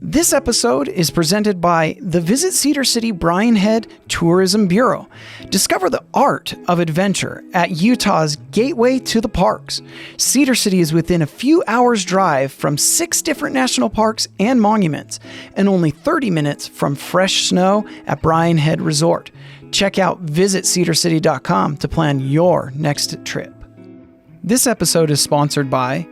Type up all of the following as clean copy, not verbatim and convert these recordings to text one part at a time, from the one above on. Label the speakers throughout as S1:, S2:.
S1: This episode is presented by the Visit Cedar City Brian Head Tourism Bureau. Discover the art of adventure at Utah's gateway to the parks. Cedar City is within a few hours' drive from 6 different national parks and monuments, and only 30 minutes from fresh snow at Brian Head Resort. Check out visitcedarcity.com to plan your next trip. This episode is sponsored by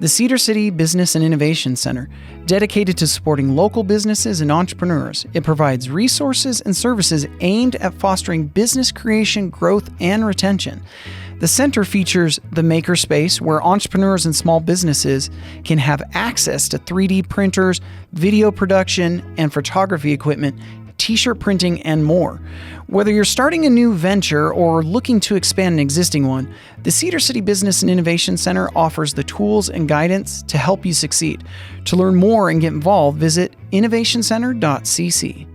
S1: the Cedar City Business and Innovation Center, dedicated to supporting local businesses and entrepreneurs. It provides resources and services aimed at fostering business creation, growth, and retention. The center features the Makerspace, where entrepreneurs and small businesses can have access to 3D printers, video production, and photography equipment, t-shirt printing, and more. Whether you're starting a new venture or looking to expand an existing one, the Cedar City Business and Innovation Center offers the tools and guidance to help you succeed. To learn more and get involved, visit innovationcenter.cc.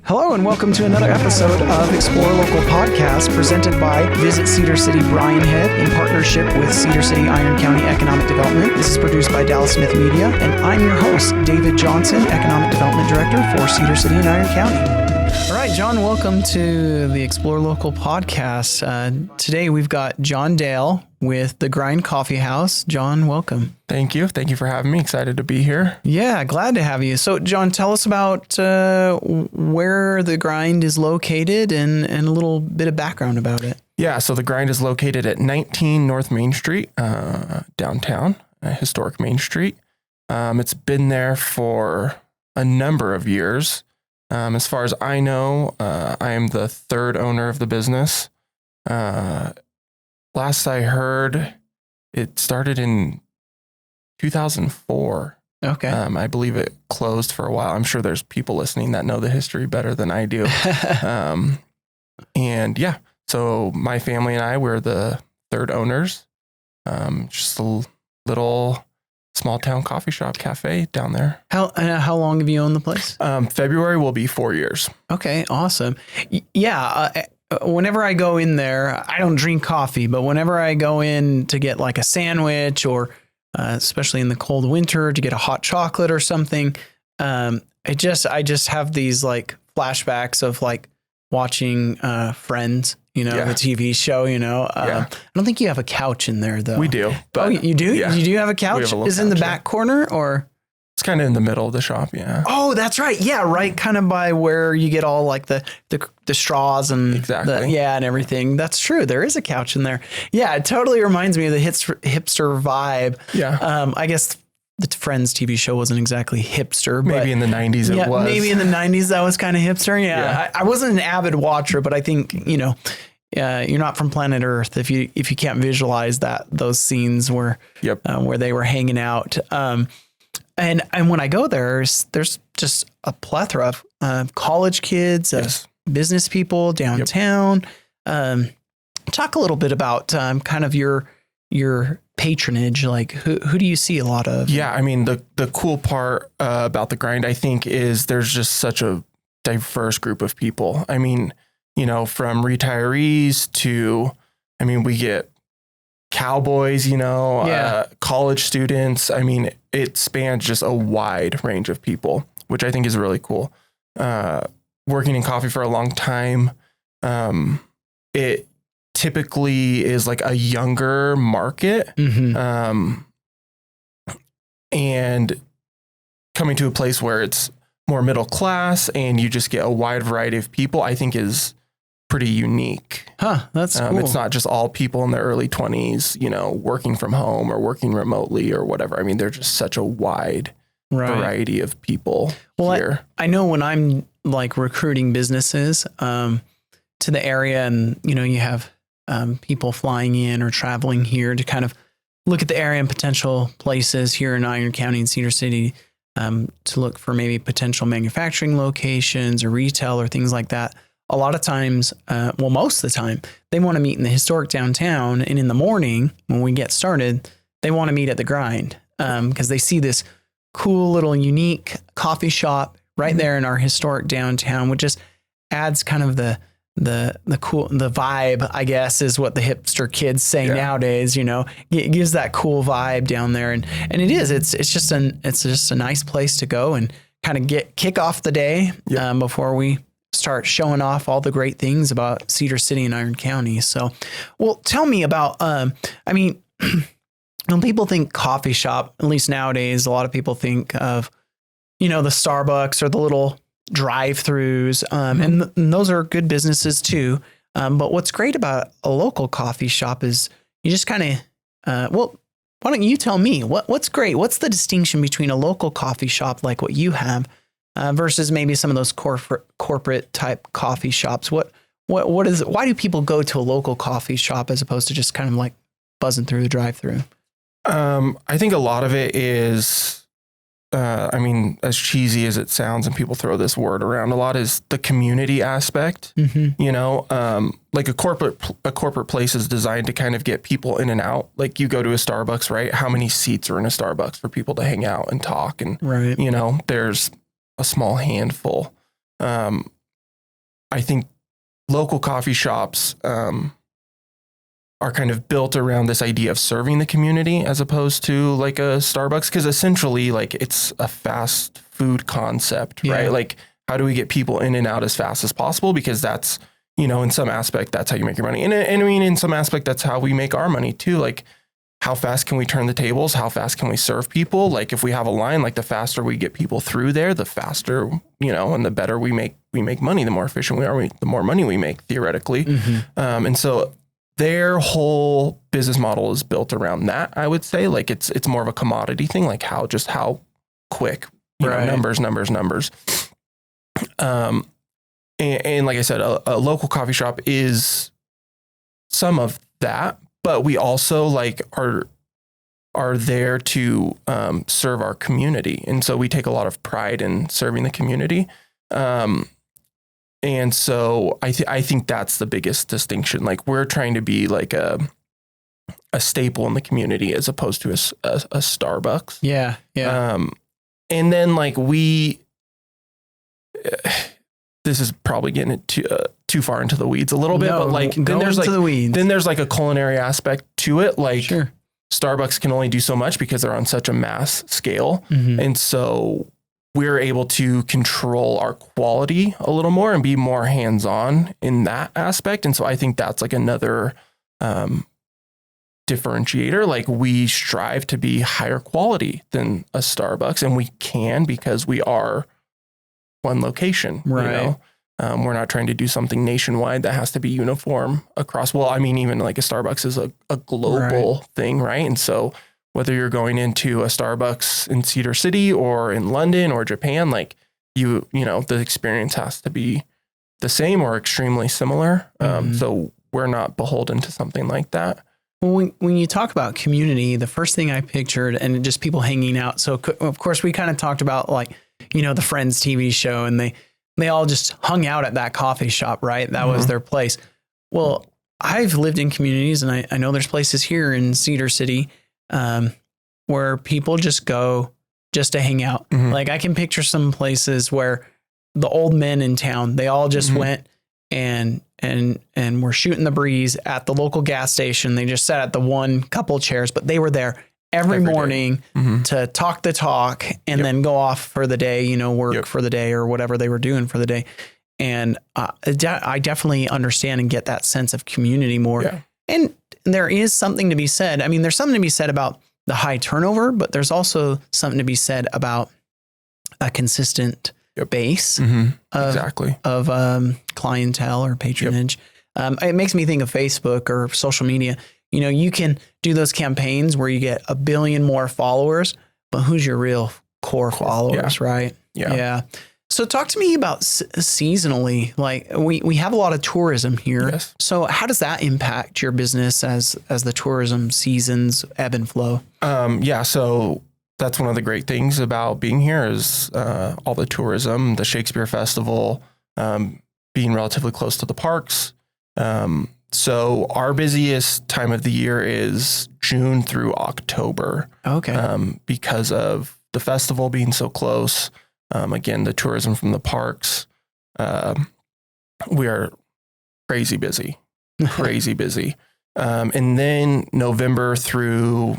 S1: Hello and welcome to another episode of Explore Local Podcast, presented by Visit Cedar City Brian Head in partnership with Cedar City Iron County Economic Development. This is produced by Dallas Smith Media, and I'm your host, David Johnson, Economic Development Director for Cedar City and Iron County. All right, John, welcome to the Explore Local Podcast. Today we've got Jon Dail with the Grind Coffeehouse. John, welcome.
S2: Thank you. Thank you for having me. Excited to be here.
S1: Yeah, glad to have you. So, John, tell us about where the Grind is located and a little bit of background about it.
S2: Yeah, so the Grind is located at 19 North Main Street, downtown, historic Main Street. It's been there for a number of years. As far as I know, I am the third owner of the business. Last I heard, it started in 2004.
S1: Okay.
S2: I believe it closed for a while. I'm sure there's people listening that know the history better than I do. And yeah, so my family and I, we're the third owners. Just a little small town coffee shop cafe down there.
S1: How long have you owned the place?
S2: February will be 4 years.
S1: Okay, awesome. Whenever I go in there, I don't drink coffee, but whenever I go in to get like a sandwich or especially in the cold winter to get a hot chocolate or something, I just have these like flashbacks of like watching Friends, the TV show, I don't think you have a couch in there though.
S2: We do. But
S1: you do?
S2: Yeah.
S1: You do have a couch? Is it in the back corner or?
S2: It's kind of in the middle of the shop, yeah.
S1: Oh, that's right. Yeah, right. Kind of by where you get all like the straws and
S2: exactly.
S1: And everything. That's true. There is a couch in there. Yeah, it totally reminds me of the hipster vibe.
S2: Yeah.
S1: I guess the Friends TV show wasn't exactly hipster, but
S2: maybe in the 90s it was.
S1: Maybe in the 90s that was kind of hipster. Yeah. I wasn't an avid watcher, but I think you're not from planet Earth if you can't visualize those scenes where they were hanging out. And when I go there, there's just a plethora of college kids, business people downtown. Talk a little bit about kind of your patronage. Like who do you see a lot of?
S2: Yeah, I mean the cool part about the Grind, I think, is there's just such a diverse group of people. I mean, from retirees to, we get cowboys, college students. I mean, it spans just a wide range of people, which I think is really cool. Working in coffee for a long time, it typically is like a younger market.
S1: Mm-hmm.
S2: And coming to a place where it's more middle class and you just get a wide variety of people, I think is pretty unique.
S1: That's cool.
S2: It's not just all people in their early 20s, working from home or working remotely or whatever. I mean, they're just such a wide variety of people here.
S1: I know when I'm like recruiting businesses to the area and, you have people flying in or traveling here to kind of look at the area and potential places here in Iron County and Cedar City to look for maybe potential manufacturing locations or retail or things like that. A lot of times, most of the time, they want to meet in the historic downtown. And in the morning, when we get started, they want to meet at the Grind because they see this cool little unique coffee shop right there in our historic downtown, which just adds kind of the the vibe, I guess, is what the hipster kids say nowadays. It gives that cool vibe down there, and it's just a nice place to go and kind of kick off the day before we start showing off all the great things about Cedar City and Iron County. So, well, tell me about, when people think coffee shop, at least nowadays, a lot of people think of, the Starbucks or the little drive-throughs, and those are good businesses too. But what's great about a local coffee shop is you just kind of, why don't you tell me what's great? What's the distinction between a local coffee shop like what you have versus maybe some of those corporate type coffee shops? What is it? Why do people go to a local coffee shop as opposed to just kind of like buzzing through the drive-through?
S2: I think a lot of it is, as cheesy as it sounds, and people throw this word around a lot, is the community aspect. Like a corporate place is designed to kind of get people in and out. Like you go to a Starbucks, right? How many seats are in a Starbucks for people to hang out and talk? And, there's a small handful. I think local coffee shops, are kind of built around this idea of serving the community as opposed to like a Starbucks. Cause essentially like it's a fast food concept, right? Like how do we get people in and out as fast as possible? Because that's, in some aspect, that's how you make your money. And in some aspect, that's how we make our money too. Like how fast can we turn the tables? How fast can we serve people? Like if we have a line, like the faster we get people through there, the faster, and the better we make money, the more efficient we are, the more money we make theoretically. And so their whole business model is built around that. I would say like it's more of a commodity thing, like how quick, numbers. And like I said, a local coffee shop is some of that, but we also like are there to serve our community. And so we take a lot of pride in serving the community. And so I think that's the biggest distinction. Like we're trying to be like a staple in the community as opposed to a Starbucks.
S1: Yeah.
S2: And then like this is probably getting it too far into the weeds a little bit, but like then there's like a culinary aspect to it. Like Starbucks can only do so much because they're on such a mass scale. And so we're able to control our quality a little more and be more hands-on in that aspect. And so I think that's like another differentiator. Like we strive to be higher quality than a Starbucks, and we can because we are one location. Right. We're not trying to do something nationwide that has to be uniform across. Well, even like a Starbucks is a global thing, right? And so whether you're going into a Starbucks in Cedar City or in London or Japan, like the experience has to be the same or extremely similar. So we're not beholden to something like that.
S1: Well, when you talk about community, the first thing I pictured and just people hanging out. So of course we kind of talked about like, the Friends TV show, and they all just hung out at that coffee shop, right? That was their place. Well, I've lived in communities, and I know there's places here in Cedar City where people just go just to hang out. Like I can picture some places where the old men in town, they all just went and were shooting the breeze at the local gas station. They just sat at the one couple chairs, but they were there every morning to talk the talk and then go off for the day, work for the day or whatever they were doing for the day. And I definitely understand and get that sense of community more. Yeah. And there is something to be said. There's something to be said about the high turnover, but there's also something to be said about a consistent base of clientele or patronage. It makes me think of Facebook or social media. You can do those campaigns where you get 1 billion more followers, but who's your real core followers, right? Yeah. So talk to me about seasonally. Like we have a lot of tourism here. Yes. So how does that impact your business as the tourism seasons ebb and flow?
S2: So that's one of the great things about being here is all the tourism, the Shakespeare Festival, being relatively close to the parks. So our busiest time of the year is June through October. Okay. Because of the festival being so close. Again, the tourism from the parks. We are crazy busy, crazy busy. And then November through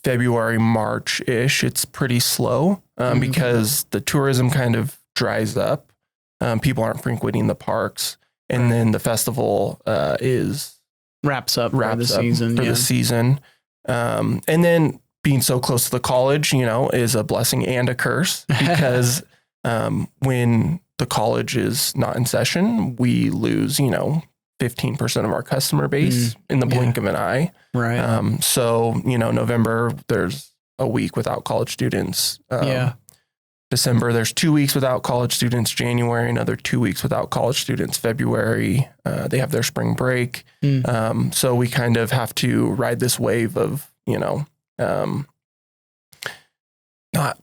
S2: February, March-ish, it's pretty slow because the tourism kind of dries up. People aren't frequenting the parks. And then the festival
S1: wraps up for the season.
S2: And then being so close to the college, is a blessing and a curse because when the college is not in session, we lose, 15% of our customer base in the blink of an eye.
S1: Right.
S2: So, November, there's a week without college students. December, there's 2 weeks without college students. January, another 2 weeks without college students. February, they have their spring break. So we kind of have to ride this wave of, not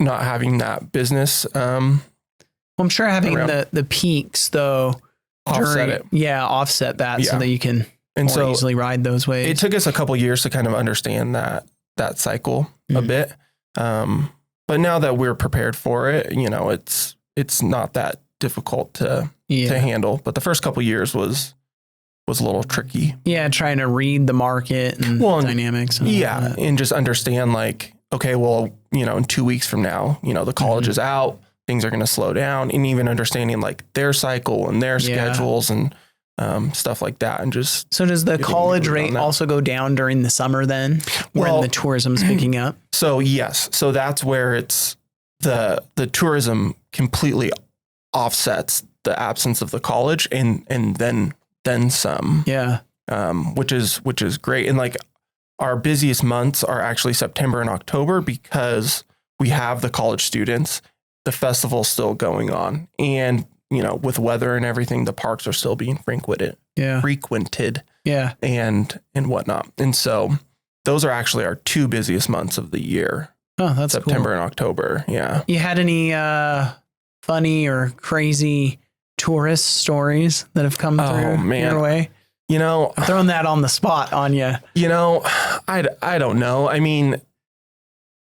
S2: having that business.
S1: I'm sure having the peaks though, offset that so that you can more easily ride those waves.
S2: It took us a couple years to kind of understand that cycle a bit. But now that we're prepared for it, it's not that difficult to handle. But the first couple years was a little tricky.
S1: Yeah, trying to read the market and dynamics.
S2: And just understand okay, well, in 2 weeks from now, the college is out, things are going to slow down, and even understanding their cycle and their schedules and stuff like that. And just
S1: so does the college rate also go down during the summer then when the tourism's picking up?
S2: So yes. So that's where it's the tourism completely offsets the absence of the college and then some.
S1: Yeah.
S2: Which is great. And our busiest months are actually September and October because we have the college students, the festival's still going on, and with weather and everything, the parks are still being frequented.
S1: Yeah.
S2: And whatnot. And so those are actually our two busiest months of the year.
S1: Oh, that's
S2: September and October. Yeah.
S1: You had any funny or crazy tourist stories that have come through your way? I'm throwing that on the spot on you.
S2: I don't know. I mean,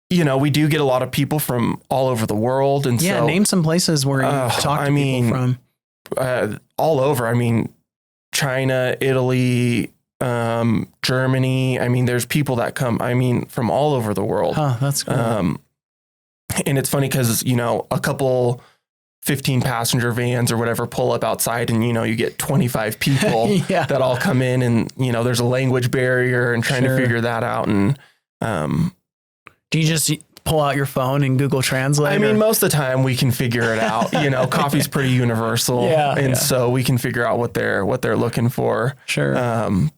S2: we do get a lot of people from all over the world. And so
S1: name some places where you talk to people from.
S2: All over. I mean, China, Italy, Germany. I mean, there's people that come, from all over the world.
S1: Oh, that's cool.
S2: And it's funny because, a couple 15 passenger vans or whatever pull up outside and, you get 25 people that all come in and, there's a language barrier and trying to figure that out. And,
S1: do you just pull out your phone and Google Translate?
S2: Most of the time we can figure it out. Coffee's pretty universal. So we can figure out what they're looking for.
S1: Sure.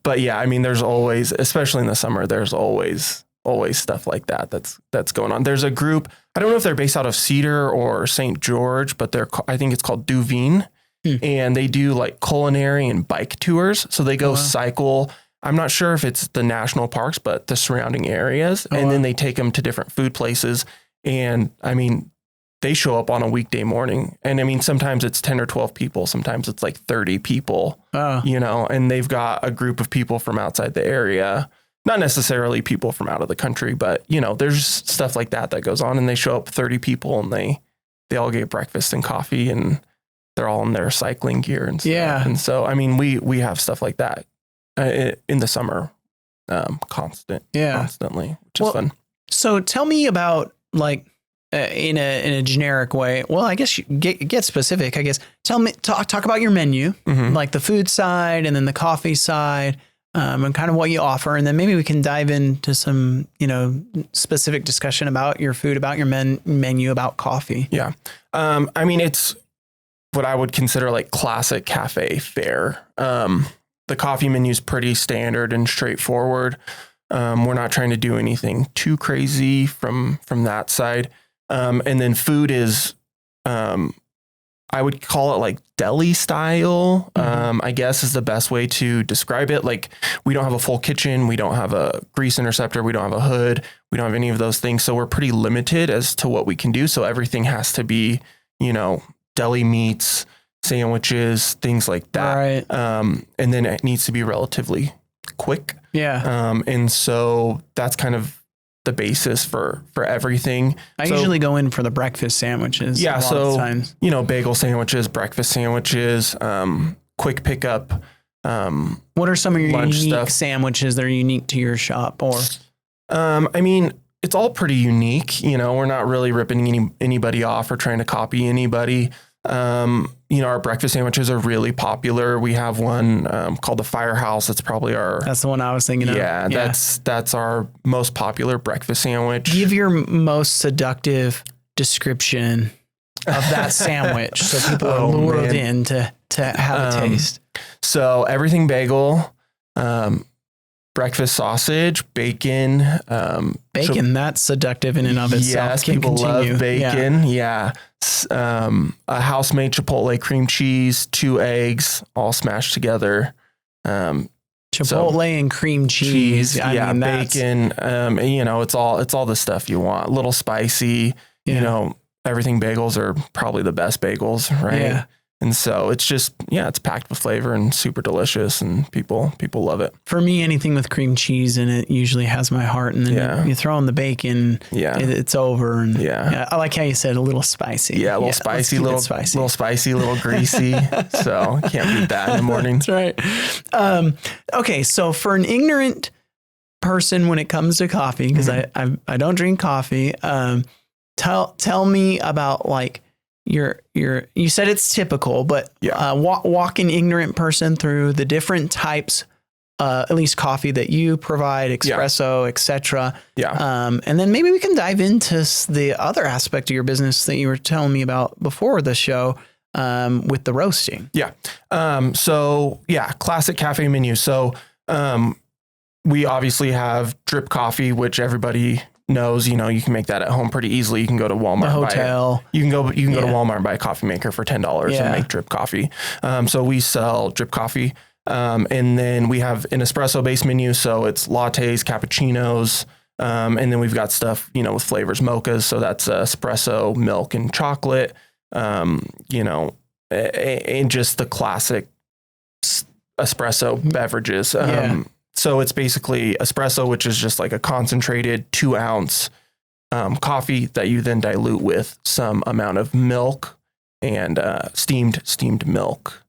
S2: But there's always, especially in the summer, there's always stuff like that that's going on. There's a group, I don't know if they're based out of Cedar or St. George, but I think it's called Duveen. And they do culinary and bike tours. So they go cycle. I'm not sure if it's the national parks, but the surrounding areas. And then they take them to different food places. And they show up on a weekday morning. And sometimes it's 10 or 12 people. Sometimes it's 30 people, and they've got a group of people from outside the area, not necessarily people from out of the country, but there's stuff like that goes on, and they show up 30 people and they all get breakfast and coffee and they're all in their cycling gear and stuff.
S1: Yeah.
S2: And so, we have stuff like that. In the summer, constantly, which is fun.
S1: So tell me about in a generic way. Well, I guess you get specific. I guess talk about your menu, like the food side and then the coffee side, and kind of what you offer, and then maybe we can dive into some specific discussion about your food, about your menu, about coffee.
S2: Yeah, it's what I would consider classic cafe fare. The coffee menu is pretty standard and straightforward. We're not trying to do anything too crazy from that side. And then food is, I would call it deli style, I guess is the best way to describe it. We don't have a full kitchen. We don't have a grease interceptor. We don't have a hood. We don't have any of those things. So we're pretty limited as to what we can do. So everything has to be, deli meats, sandwiches, things like that.
S1: Right.
S2: And then it needs to be relatively quick.
S1: Yeah.
S2: And so that's kind of the basis for everything.
S1: I usually go in for the breakfast sandwiches.
S2: Yeah. So, bagel sandwiches, breakfast sandwiches, quick pickup,
S1: What are some of your
S2: lunch
S1: unique
S2: stuff.
S1: sandwiches that are unique to your shop? Or
S2: I mean, it's all pretty unique. You know, we're not really ripping anybody off or trying to copy anybody. You know, our breakfast sandwiches are really popular. We have one called the Firehouse. That's probably
S1: that's the one I was thinking of.
S2: Yeah, that's our most popular breakfast sandwich.
S1: Give your most seductive description of that sandwich so people are lured in to have a taste.
S2: So everything bagel, breakfast sausage, bacon.
S1: Bacon, that's seductive in and of itself.
S2: Yes, people love bacon. Yeah. A house-made Chipotle cream cheese, 2 eggs, all smashed together.
S1: Chipotle and cream cheese. I mean,
S2: bacon. You know, it's all the stuff you want. A little spicy. You know, everything bagels are probably the best bagels, right? Yeah. And so it's just, it's packed with flavor and super delicious, and people love it.
S1: For me, anything with cream cheese in it usually has my heart. And then you throw in the bacon, it's over. And I like how you said a little spicy.
S2: Yeah, a little spicy, little spicy, little greasy. So can't beat that in the morning.
S1: That's right. Okay, so for an ignorant person when it comes to coffee, because I don't drink coffee, tell me about like you said it's typical, but walk an ignorant person through the different types, at least coffee that you provide, espresso, etc. Yeah. And then maybe we can dive into the other aspect of your business that you were telling me about before the show, with the roasting.
S2: Yeah. Classic cafe menu. So, we obviously have drip coffee, which everybody knows, you know, you can make that at home pretty easily. You can go to Walmart, you can go to Walmart and buy a coffee maker for $10 and make drip coffee. So we sell drip coffee. And then we have an espresso based menu. So it's lattes, cappuccinos. And then we've got stuff, you know, with flavors, mochas. So that's espresso, milk, and chocolate, you know, and just the classic espresso beverages. So it's basically espresso, which is just like a concentrated 2-ounce coffee that you then dilute with some amount of milk and steamed milk.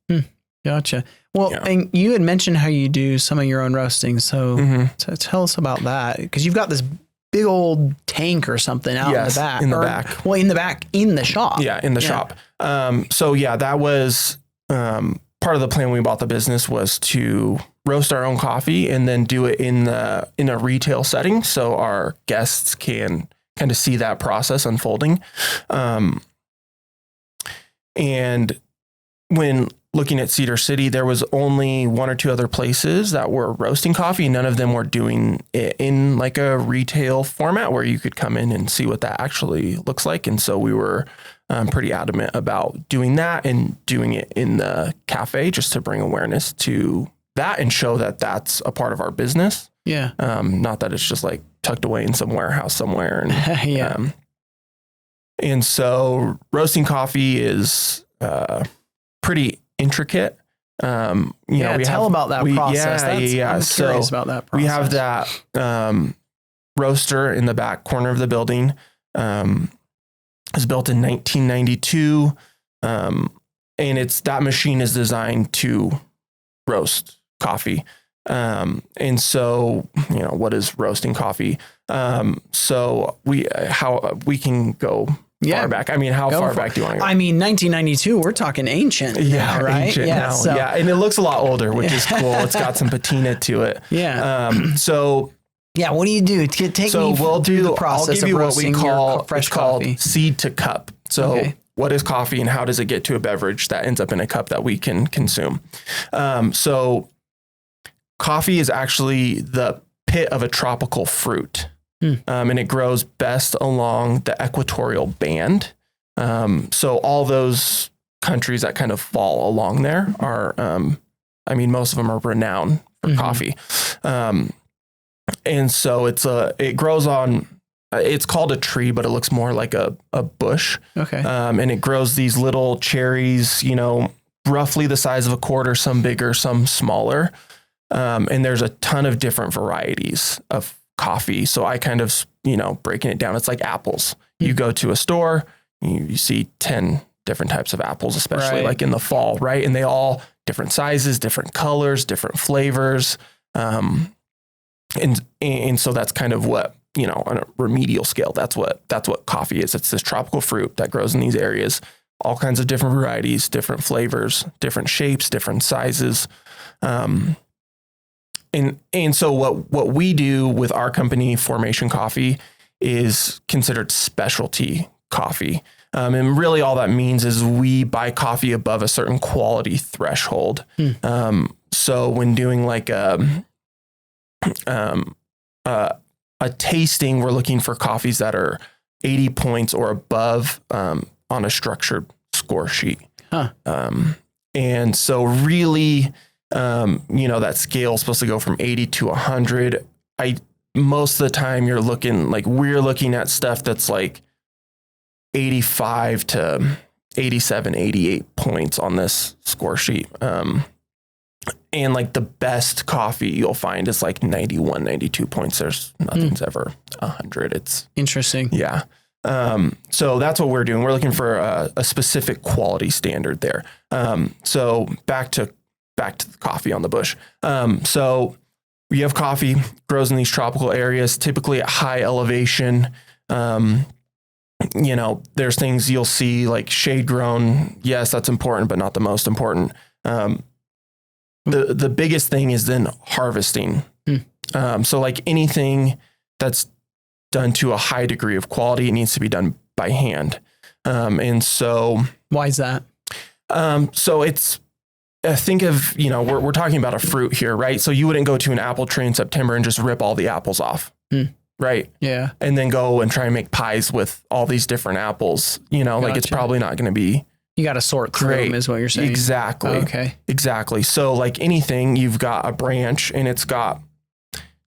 S1: Gotcha. Well, and you had mentioned how you do some of your own roasting. So, so tell us about that, because you've got this big old tank or something out in the back.
S2: In the back.
S1: Well, in the back, in the shop.
S2: Yeah, in the shop. That was part of the plan when we bought the business, was to roast our own coffee and then do it in a retail setting, so our guests can kind of see that process unfolding. And when looking at Cedar City, there was only 1 or 2 other places that were roasting coffee. None of them were doing it in like a retail format where you could come in and see what that actually looks like. And so we were pretty adamant about doing that and doing it in the cafe, just to bring awareness to that and show that that's a part of our business. Yeah. Not that it's just like tucked away in some warehouse somewhere. And, and so roasting coffee is pretty intricate.
S1: Tell about that process. I'm curious about that process.
S2: We have that roaster in the back corner of the building. It was built in 1992. And that machine is designed to roast coffee. And so, you know, what is roasting coffee? So we can go far back. I mean, how far back do you want to go?
S1: I mean, 1992, we're talking ancient.
S2: Yeah.
S1: Right.
S2: Ancient now. So. Yeah. And it looks a lot older, which is cool. It's got some patina to it.
S1: Yeah.
S2: What
S1: do you do? Take me through the process.
S2: I'll give you
S1: what
S2: we call
S1: fresh coffee.
S2: Called seed to cup. So what is coffee and how does it get to a beverage that ends up in a cup that we can consume? So coffee is actually the pit of a tropical fruit. And it grows best along the equatorial band. So all those countries that kind of fall along there are, most of them are renowned for coffee. And so it grows on, it's called a tree, but it looks more like a bush. Okay. And it grows these little cherries, you know, roughly the size of a quarter, some bigger, some smaller. And there's a ton of different varieties of coffee. So I kind of, breaking it down, it's like apples. You go to a store, you see 10 different types of apples, especially
S1: Right.
S2: like in the fall, right? And they all different sizes, different colors, different flavors. And so that's kind of what, you know, on a remedial scale, that's what coffee is. It's this tropical fruit that grows in these areas, all kinds of different varieties, different flavors, different shapes, different sizes. And so what we do with our company, Formation Coffee, is considered specialty coffee. And really all that means is we buy coffee above a certain quality threshold. So when doing like a tasting, we're looking for coffees that are 80 points or above on a structured score sheet. And so really, you know, that scale is supposed to go from 80 to 100. Most of the time we're looking at stuff that's like 85 to 87, 88 points on this score sheet. And like the best coffee you'll find is like 91, 92 points. There's nothing's ever 100. It's
S1: interesting.
S2: Yeah. So that's what we're doing. We're looking for a specific quality standard there. So back to the coffee on the bush. So we have coffee grows in these tropical areas, typically at high elevation. You know, there's things you'll see like shade grown. Yes, that's important, but not the most important. The biggest thing is then harvesting. So like anything that's done to a high degree of quality, it needs to be done by hand. And so
S1: why is that?
S2: So it's, think of, you know, we're talking about a fruit here, right? So you wouldn't go to an apple tree in September and just rip all the apples off. Right.
S1: Yeah.
S2: And then go and try and make pies with all these different apples, you know, like it's probably not going to be.
S1: You got to sort through them is what you're saying.
S2: Exactly.
S1: Okay.
S2: Exactly. So like anything, you've got a branch and it's got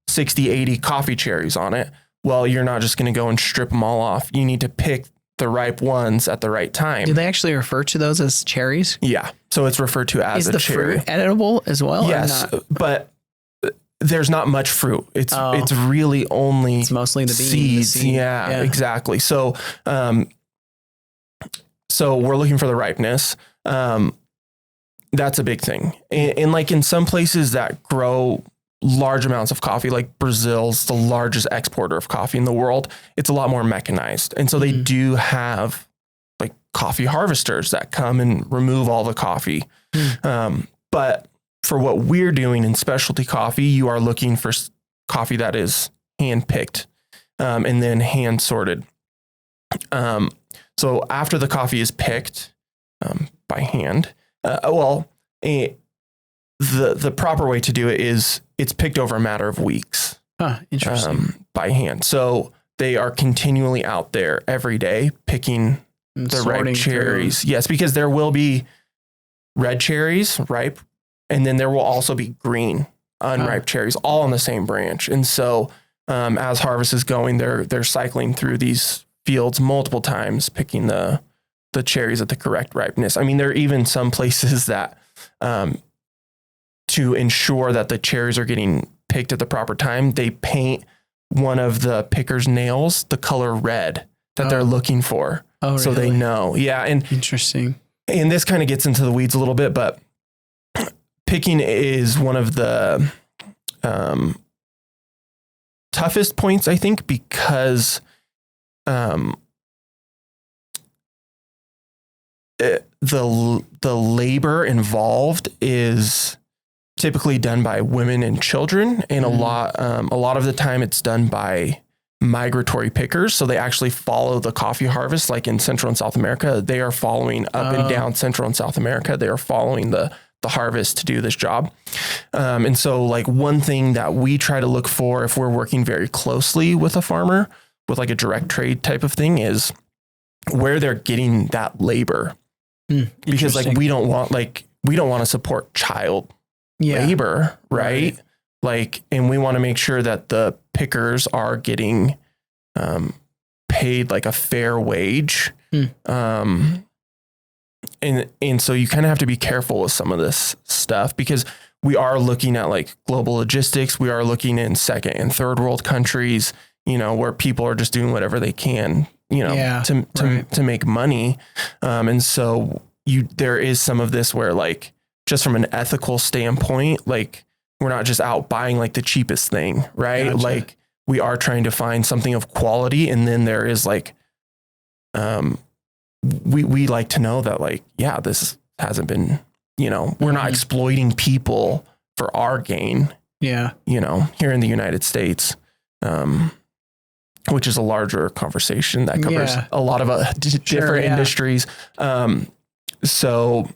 S2: 60, 80 coffee cherries on it. Well, you're not just going to go and strip them all off. You need to pick the ripe ones at the right time.
S1: Do they actually refer to those as cherries?
S2: Yeah. So it's referred to as a cherry.
S1: Is the fruit edible as well?
S2: Yes,
S1: or not?
S2: but there's not much fruit. It's really only
S1: it's mostly the bean,
S2: seeds.
S1: the seed.
S2: Yeah, exactly. So, so we're looking for the ripeness. That's a big thing. And like in some places that grow large amounts of coffee, like Brazil's the largest exporter of coffee in the world, it's a lot more mechanized. And so they do have like coffee harvesters that come and remove all the coffee. But for what we're doing in specialty coffee, you are looking for coffee that is hand picked and then hand sorted. So after the coffee is picked by hand, the proper way to do it is it's picked over a matter of weeks.
S1: Interesting.
S2: By hand. So they are continually out there every day picking the ripe cherries. Yes, because there will be red cherries, ripe, and then there will also be green, unripe cherries, all on the same branch. And so as harvest is going, they're cycling through these fields multiple times, picking the cherries at the correct ripeness. I mean, there are even some places that to ensure that the cherries are getting picked at the proper time, they paint one of the picker's nails the color red that they're looking for.
S1: Oh,
S2: so
S1: really?
S2: they know. Yeah. And
S1: interesting.
S2: And this kind of gets into the weeds a little bit, but picking is one of the toughest points, I think, because the labor involved is typically done by women and children, and a lot of the time it's done by migratory pickers. So they actually follow the coffee harvest, like in Central and South America. They are following up and down Central and South America. They are following the harvest to do this job. And so like one thing that we try to look for if we're working very closely with a farmer with like a direct trade type of thing is where they're getting that labor. Because like we don't want to support child labor, right? Like, and we want to make sure that the pickers are getting paid like a fair wage. And so you kind of have to be careful with some of this stuff because we are looking at like global logistics. We are looking in second and third world countries, you know, where people are just doing whatever they can to make money. And so there is some of this where like, just from an ethical standpoint, like we're not just out buying like the cheapest thing, right?
S1: Gotcha.
S2: Like we are trying to find something of quality. And then there is like, we like to know that like, yeah, this hasn't been, we're not exploiting people for our gain.
S1: Yeah.
S2: Here in the United States, which is a larger conversation that covers a lot of different industries. So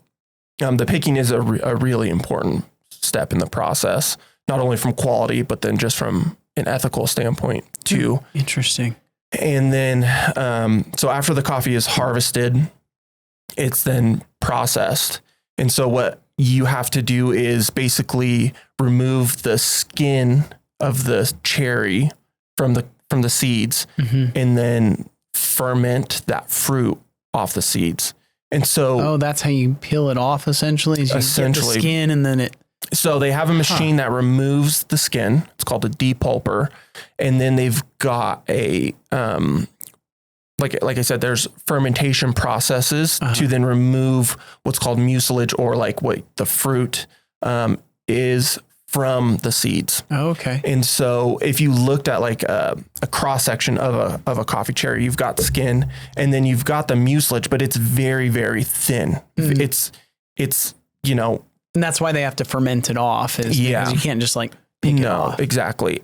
S2: the picking is a really important step in the process, not only from quality, but then just from an ethical standpoint too.
S1: Interesting.
S2: And then, so after the coffee is harvested, it's then processed. And so what you have to do is basically remove the skin of the cherry from the seeds, and then ferment that fruit off the seeds. And so,
S1: that's how you peel it off essentially. Is you get the skin and then it.
S2: So they have a machine that removes the skin. It's called a depulper. And then they've got a, like I said, there's fermentation processes to then remove what's called mucilage, or like what the fruit is from the seeds.
S1: Oh, okay.
S2: And so if you looked at like a cross section of a coffee cherry, you've got skin and then you've got the mucilage, but it's very, very thin. It's,
S1: and that's why they have to ferment it off, is because you can't just like pick it off.
S2: Exactly.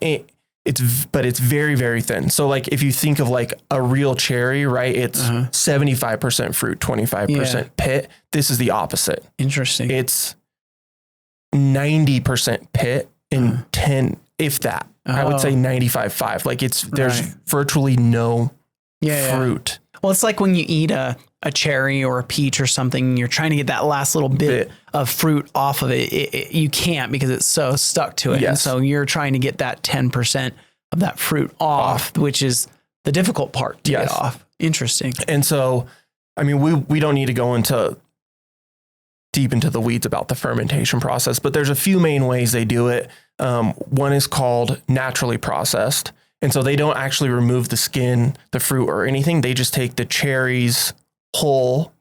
S2: It's very, very thin. So like, if you think of like a real cherry, right, it's 75% fruit, 25% pit. This is the opposite.
S1: Interesting.
S2: It's 90% pit and 10, if that. I would say 95.5. Like there's virtually no fruit.
S1: Well, it's like when you eat a cherry or a peach or something, you're trying to get that last little bit of fruit off of it. You can't, because it's so stuck to it.
S2: Yes.
S1: And so you're trying to get that 10% of that fruit off, which is the difficult part to get off. Interesting.
S2: And so, I mean, we don't need to go deep into the weeds about the fermentation process, but there's a few main ways they do it. One is called naturally processed. And so they don't actually remove the skin, the fruit, or anything. They just take the cherries whole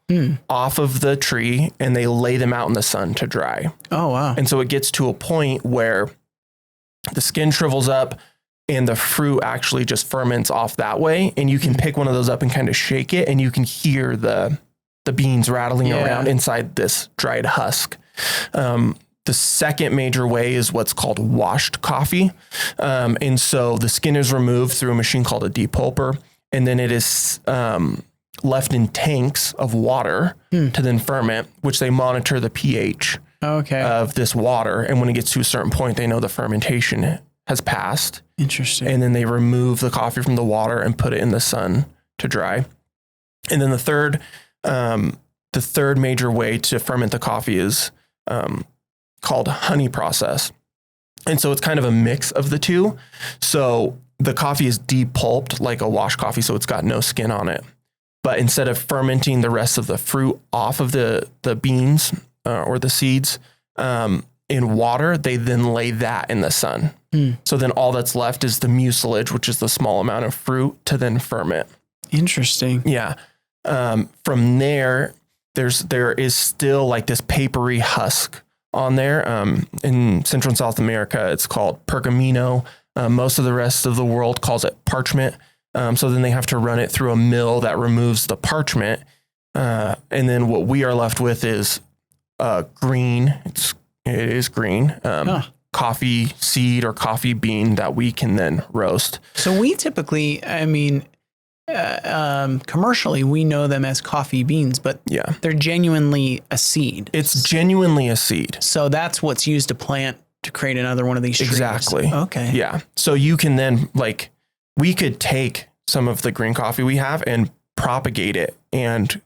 S2: off of the tree and they lay them out in the sun to dry.
S1: Oh, wow.
S2: And so it gets to a point where the skin shrivels up and the fruit actually just ferments off that way. And you can pick one of those up and kind of shake it, and you can hear the beans rattling around inside this dried husk. The second major way is what's called washed coffee. And so the skin is removed through a machine called a depulper, and then it is left in tanks of water to then ferment, which they monitor the pH of this water. And when it gets to a certain point, they know the fermentation has passed.
S1: Interesting.
S2: And then they remove the coffee from the water and put it in the sun to dry. And then the third major way to ferment the coffee is called honey process. And so it's kind of a mix of the two. So the coffee is depulped like a wash coffee, so it's got no skin on it. But instead of fermenting the rest of the fruit off of the beans or the seeds in water, they then lay that in the sun. So then all that's left is the mucilage, which is the small amount of fruit, to then ferment.
S1: Interesting.
S2: Yeah. From there is still like this papery husk on there. In Central and South America, it's called pergamino. Most of the rest of the world calls it parchment. So then they have to run it through a mill that removes the parchment. And then what we are left with is green. It is green. Coffee seed or coffee bean that we can then roast.
S1: So we typically, commercially, we know them as coffee beans, but they're genuinely a seed.
S2: It's genuinely a seed.
S1: So that's what's used to plant to create another one of these trees.
S2: Exactly.
S1: Okay.
S2: Yeah. So you can then we could take some of the green coffee we have and propagate it and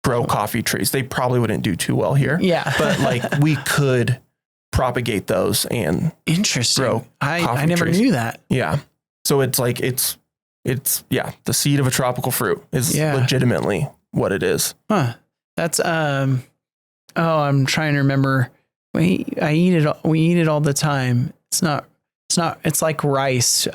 S2: grow coffee trees. They probably wouldn't do too well here.
S1: Yeah.
S2: But we could propagate those and grow
S1: I never knew that.
S2: Yeah. So it's the seed of a tropical fruit is legitimately what it is.
S1: Huh. That's, I'm trying to remember. We eat it all the time. It's like rice.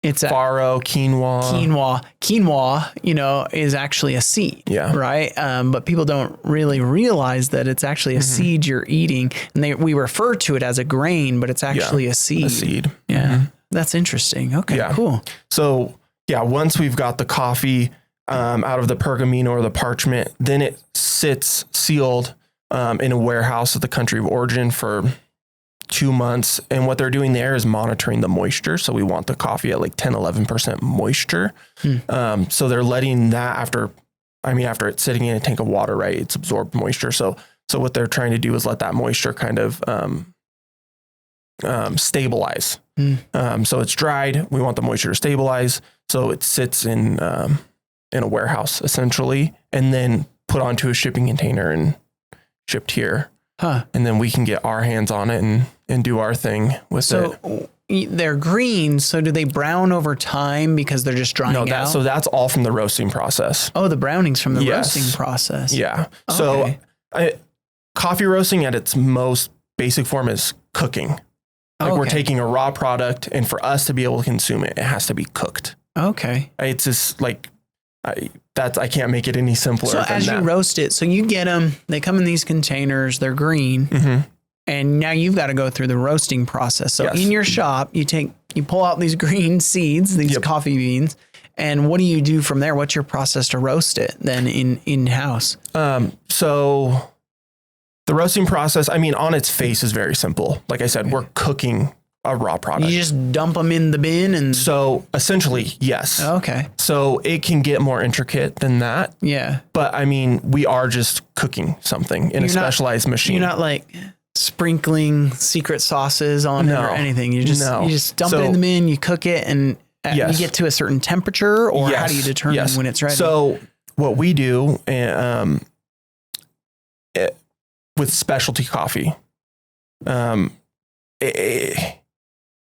S1: It's
S2: farro, quinoa.
S1: Quinoa, is actually a seed.
S2: Yeah.
S1: Right. But people don't really realize that it's actually a seed you're eating, and we refer to it as a grain, but it's actually a seed.
S2: A seed.
S1: Yeah. That's interesting. Okay, cool.
S2: So once we've got the coffee out of the pergamino or the parchment, then it sits sealed in a warehouse at the country of origin for 2 months. And what they're doing there is monitoring the moisture. So we want the coffee at like 10, 11% moisture. So they're letting that after it's sitting in a tank of water, right? It's absorbed moisture. So what they're trying to do is let that moisture kind of stabilize. So it's dried. We want the moisture to stabilize. So it sits in a warehouse essentially, and then put onto a shipping container and shipped here. And then we can get our hands on it and do our thing with it.
S1: So they're green. So do they brown over time because they're just drying out?
S2: So that's all from the roasting process.
S1: Oh, the browning's from the roasting process.
S2: Yeah. Okay. So coffee roasting at its most basic form is cooking. Like we're taking a raw product, and for us to be able to consume it, it has to be cooked. Okay. It's just like, I can't make it any simpler.
S1: So as you roast it, so you get them, they come in these containers, they're green, and now you've got to go through the roasting process. So in your shop, you pull out these green seeds, these coffee beans, and what do you do from there? What's your process to roast it then in-house?
S2: So the roasting process, on its face is very simple. Like I said, we're cooking a raw product.
S1: You just dump them in the bin and...
S2: So essentially, yes.
S1: Okay.
S2: So it can get more intricate than that.
S1: Yeah.
S2: But we are just cooking something in a specialized machine.
S1: You're not like sprinkling secret sauces on it or anything. You just dump it in the bin, you cook it, and you get to a certain temperature, or how do you determine when it's ready?
S2: So what we do with specialty coffee,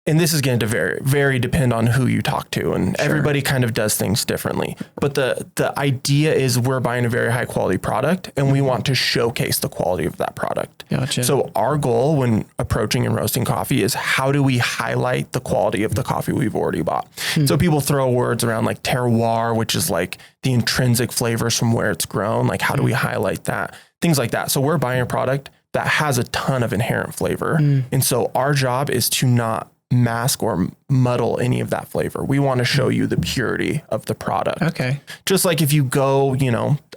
S2: and this is going to very depend on who you talk to, and everybody kind of does things differently. But the idea is we're buying a very high quality product, and we want to showcase the quality of that product.
S1: Gotcha.
S2: So our goal when approaching and roasting coffee is how do we highlight the quality of the coffee we've already bought? So people throw words around like terroir, which is like the intrinsic flavors from where it's grown. Like how do we highlight that? Things like that. So we're buying a product that has a ton of inherent flavor. And so our job is to not mask or muddle any of that flavor. We want to show you the purity of the product. Okay. Just like if you go,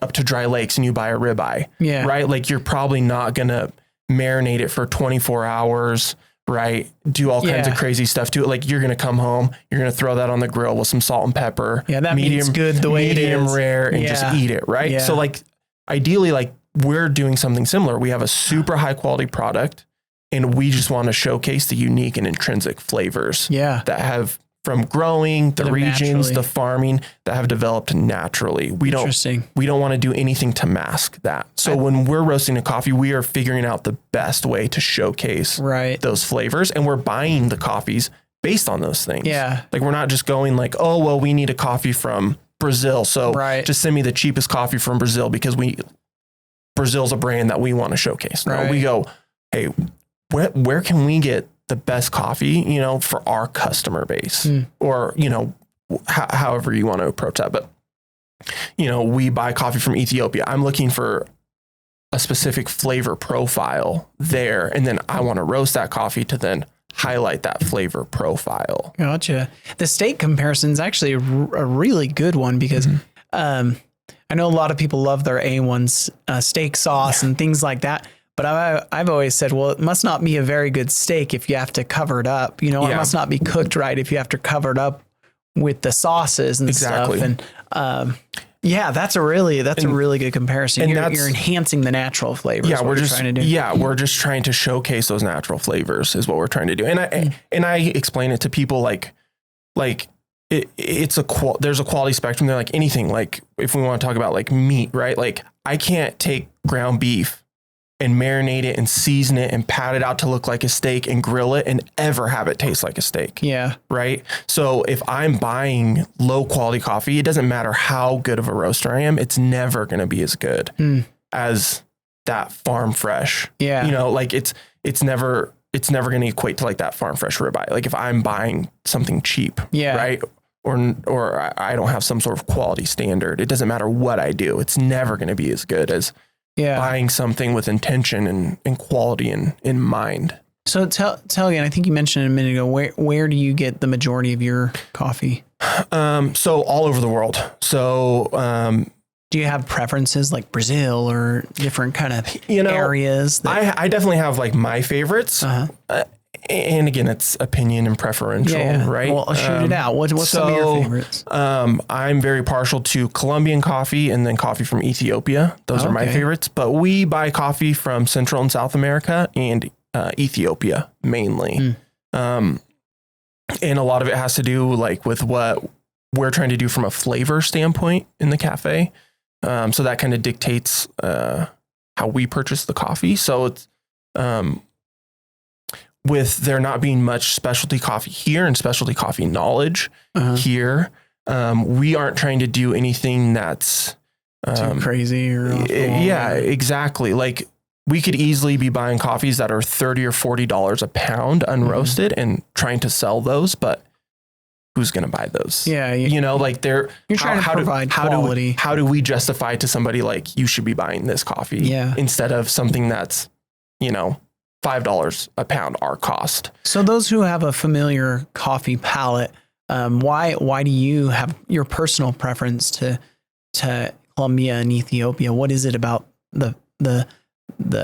S2: up to Dry Lakes and you buy a ribeye, right? Like you're probably not going to marinate it for 24 hours, right? Do all kinds of crazy stuff to it. Like you're going to come home, you're going to throw that on the grill with some salt and pepper. Yeah, that means good the way it is. Medium rare, and just eat it, right? Yeah. So like ideally, like we're doing something similar. We have a super high quality product, and we just want to showcase the unique and intrinsic flavors that have from growing, the regions, the farming that have developed naturally. We don't want to do anything to mask that. So when we're roasting a coffee, we are figuring out the best way to showcase those flavors, and we're buying the coffees based on those things. Yeah. Like we're not just going like, oh, well, we need a coffee from Brazil. So just send me the cheapest coffee from Brazil because Brazil's a brand that we want to showcase. No, we go, hey, where can we get the best coffee, for our customer base or, however you want to approach that. But, we buy coffee from Ethiopia. I'm looking for a specific flavor profile there. And then I want to roast that coffee to then highlight that flavor profile.
S1: Gotcha. The steak comparison is actually a really good one because, I know a lot of people love their A1's steak sauce and things like that. But I've always said, well, it must not be a very good steak if you have to cover it up. It must not be cooked right if you have to cover it up with the sauces and stuff. And that's a really good comparison. You're enhancing the natural flavors.
S2: Yeah, we're just trying to showcase those natural flavors is what we're trying to do. And I explain it to people like there's a quality spectrum there, like anything. Like if we want to talk about like meat, right? Like I can't take ground beef and marinate it and season it and pat it out to look like a steak and grill it and ever have it taste like a steak. Yeah. Right. So if I'm buying low quality coffee, it doesn't matter how good of a roaster I am. It's never going to be as good as that farm fresh. Yeah. Like it's never it's never going to equate to like that farm fresh ribeye. Like if I'm buying something cheap, right? Or I don't have some sort of quality standard. It doesn't matter what I do. It's never going to be as good as buying something with intention and quality in mind.
S1: So tell again, I think you mentioned a minute ago, where do you get the majority of your coffee?
S2: So all over the world. So,
S1: do you have preferences like Brazil or different kind of areas?
S2: I definitely have like my favorites. And again, it's opinion and preferential, right?
S1: Well, shoot it out. What's some of your favorites?
S2: I'm very partial to Colombian coffee and then coffee from Ethiopia. Those are my favorites. But we buy coffee from Central and South America and Ethiopia mainly. And a lot of it has to do like with what we're trying to do from a flavor standpoint in the cafe. So that kind of dictates how we purchase the coffee. So it's with there not being much specialty coffee here and specialty coffee knowledge here, we aren't trying to do anything that's
S1: too crazy or
S2: exactly. Like we could easily be buying coffees that are $30 or $40 a pound unroasted and trying to sell those, but who's going to buy those? Like you're
S1: trying to provide quality.
S2: How do we justify to somebody like you should be buying this coffee instead of something that's, $5 a pound our cost?
S1: So those who have a familiar coffee palate, why do you have your personal preference to Colombia and Ethiopia? What is it about the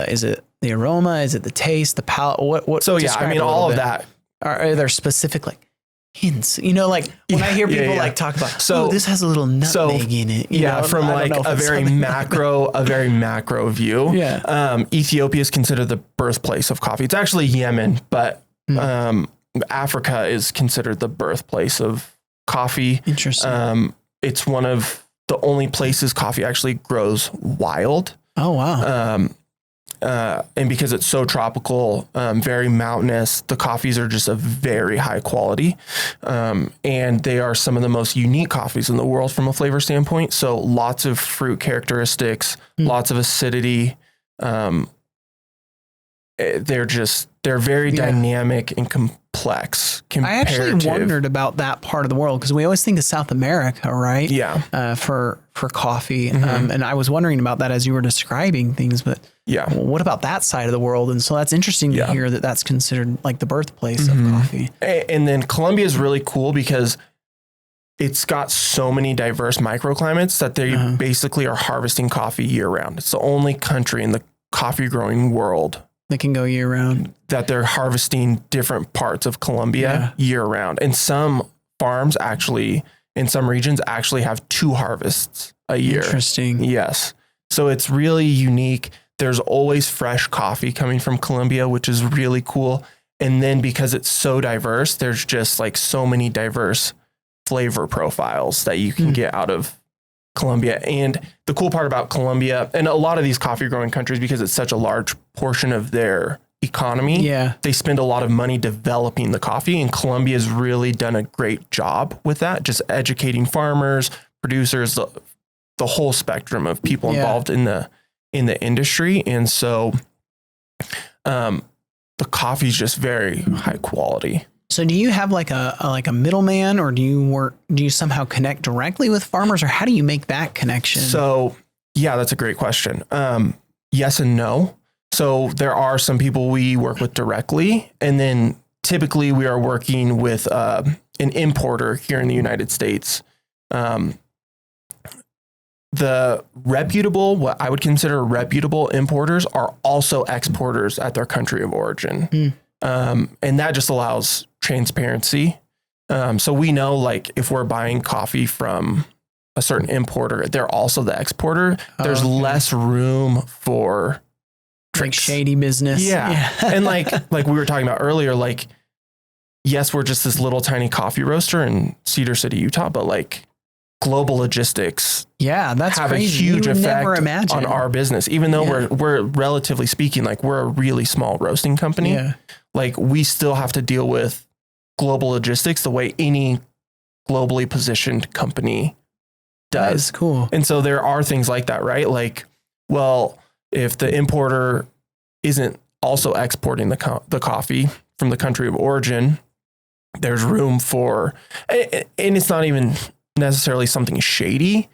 S1: is it the aroma? Is it the taste, the palate? What? So
S2: all of that.
S1: Are there specific like hints? Like when I hear people like talk about, this has a little nutmeg in it.
S2: From like a very macro view. Ethiopia is considered the birthplace of coffee. It's actually Yemen, but Africa is considered the birthplace of coffee.
S1: Interesting.
S2: It's one of the only places coffee actually grows wild.
S1: Oh, wow.
S2: And because it's so tropical, very mountainous, the coffees are just of very high quality. And they are some of the most unique coffees in the world from a flavor standpoint. So lots of fruit characteristics, lots of acidity. They're very dynamic and complex.
S1: I actually wondered about that part of the world because we always think of South America, right? For coffee. And I was wondering about that as you were describing things, but well, what about that side of the world? And so that's interesting to hear that that's considered like the birthplace of coffee.
S2: And then Colombia is really cool because it's got so many diverse microclimates that they basically are harvesting coffee year round. It's the only country in the coffee growing world
S1: that can go year round,
S2: that they're harvesting different parts of Colombia year round. And some farms actually, in some regions, actually have 2 harvests a year.
S1: Interesting.
S2: Yes. So it's really unique. There's always fresh coffee coming from Colombia, which is really cool. And then because it's so diverse, there's just like so many diverse flavor profiles that you can get out of Colombia. And the cool part about Colombia and a lot of these coffee growing countries, because it's such a large portion of their economy, they spend a lot of money developing the coffee, and Colombia has really done a great job with that, just educating farmers, producers, the whole spectrum of people involved in the industry. And so the coffee is just very high quality.
S1: So do you have like a middleman, or do you somehow connect directly with farmers, or how do you make that connection? So
S2: that's a great question. Yes and no. So there are some people we work with directly, and then typically we are working with an importer here in the United States. The what I would consider reputable importers are also exporters at their country of origin. And that just allows transparency. So we know, like, if we're buying coffee from a certain importer, they're also the exporter. There's less room for tricks.
S1: Like shady business.
S2: And like we were talking about earlier, like, yes, we're just this little tiny coffee roaster in Cedar City, Utah, but like global logistics
S1: that's
S2: have
S1: crazy.
S2: a huge effect on our business, even though we're relatively speaking, like, we're a really small roasting company. Like, we still have to deal with global logistics the way any globally positioned company does.
S1: That is cool.
S2: And so there are things like that, right? Like, well, if the importer isn't also exporting the coffee from the country of origin, there's room for, and it's not even necessarily something shady,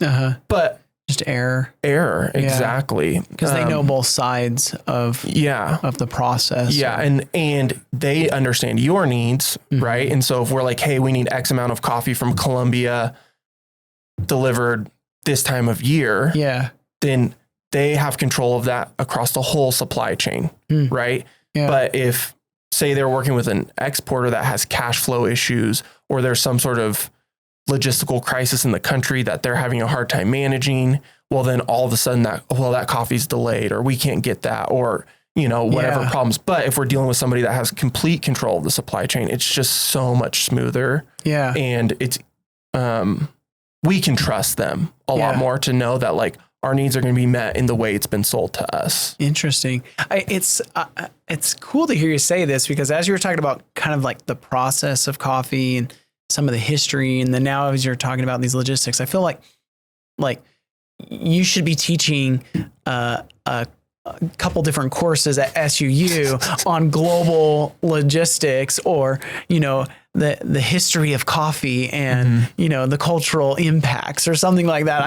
S2: but
S1: just error.
S2: Exactly.
S1: Because they know both sides of the process.
S2: Yeah. And they understand your needs, right? And so if we're like, hey, we need X amount of coffee from Colombia delivered this time of year, then they have control of that across the whole supply chain, right? Yeah. But if, say, they're working with an exporter that has cash flow issues, or there's some sort of logistical crisis in the country that they're having a hard time managing, well, then all of a sudden that coffee's delayed, or we can't get that, or, whatever problems. But if we're dealing with somebody that has complete control of the supply chain, it's just so much smoother. Yeah. And it's, we can trust them a lot more to know that like our needs are going to be met in the way it's been sold to us.
S1: Interesting. It's cool to hear you say this, because as you were talking about kind of like the process of coffee and some of the history, and then now as you're talking about these logistics, I feel like you should be teaching a couple different courses at SUU on global logistics, or, the history of coffee and, the cultural impacts or something like that.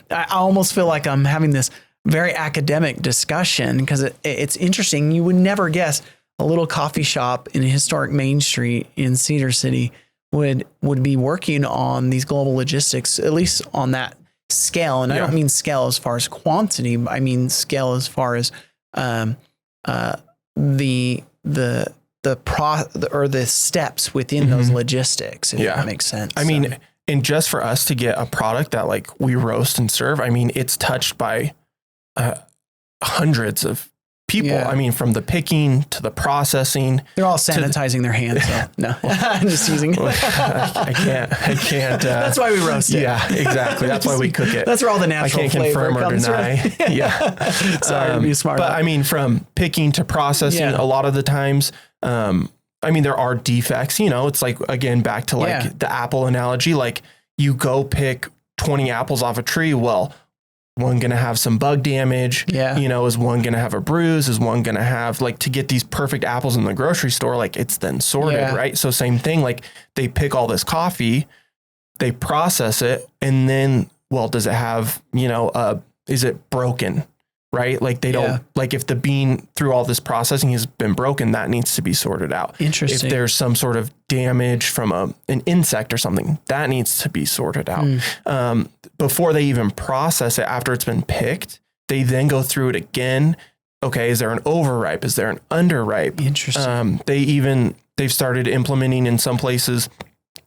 S1: I almost feel like I'm having this very academic discussion, because it's interesting. You would never guess a little coffee shop in a historic Main Street in Cedar City would be working on these global logistics, at least on that scale. And I don't mean scale as far as quantity, but I mean scale as far as the steps within those logistics, if that makes sense.
S2: I mean, and just for us to get a product that like we roast and serve, I mean, it's touched by hundreds of people. I mean, from the picking to the processing.
S1: They're all sanitizing their hands. So. No, I'm just using.
S2: I can't.
S1: That's why we roast it.
S2: Yeah, exactly. That's why we cook it.
S1: That's where all the natural flavor comes from.
S2: I can't confirm or deny. Yeah.
S1: Sorry to be smart.
S2: But I mean, from picking to processing, a lot of the times, I mean, there are defects, it's like, again, back to like the apple analogy, like you go pick 20 apples off a tree. Well, one going to have some bug damage, is one going to have a bruise, is one going to have, like, to get these perfect apples in the grocery store, like it's then sorted, right? So same thing, like they pick all this coffee, they process it, and then, well, does it have, is it broken? Right? Like they don't, like if the bean through all this processing has been broken, that needs to be sorted out.
S1: Interesting.
S2: If there's some sort of damage from an insect or something, that needs to be sorted out. Before they even process it, after it's been picked, they then go through it again. Okay. Is there an overripe? Is there an underripe?
S1: Interesting.
S2: They've started implementing in some places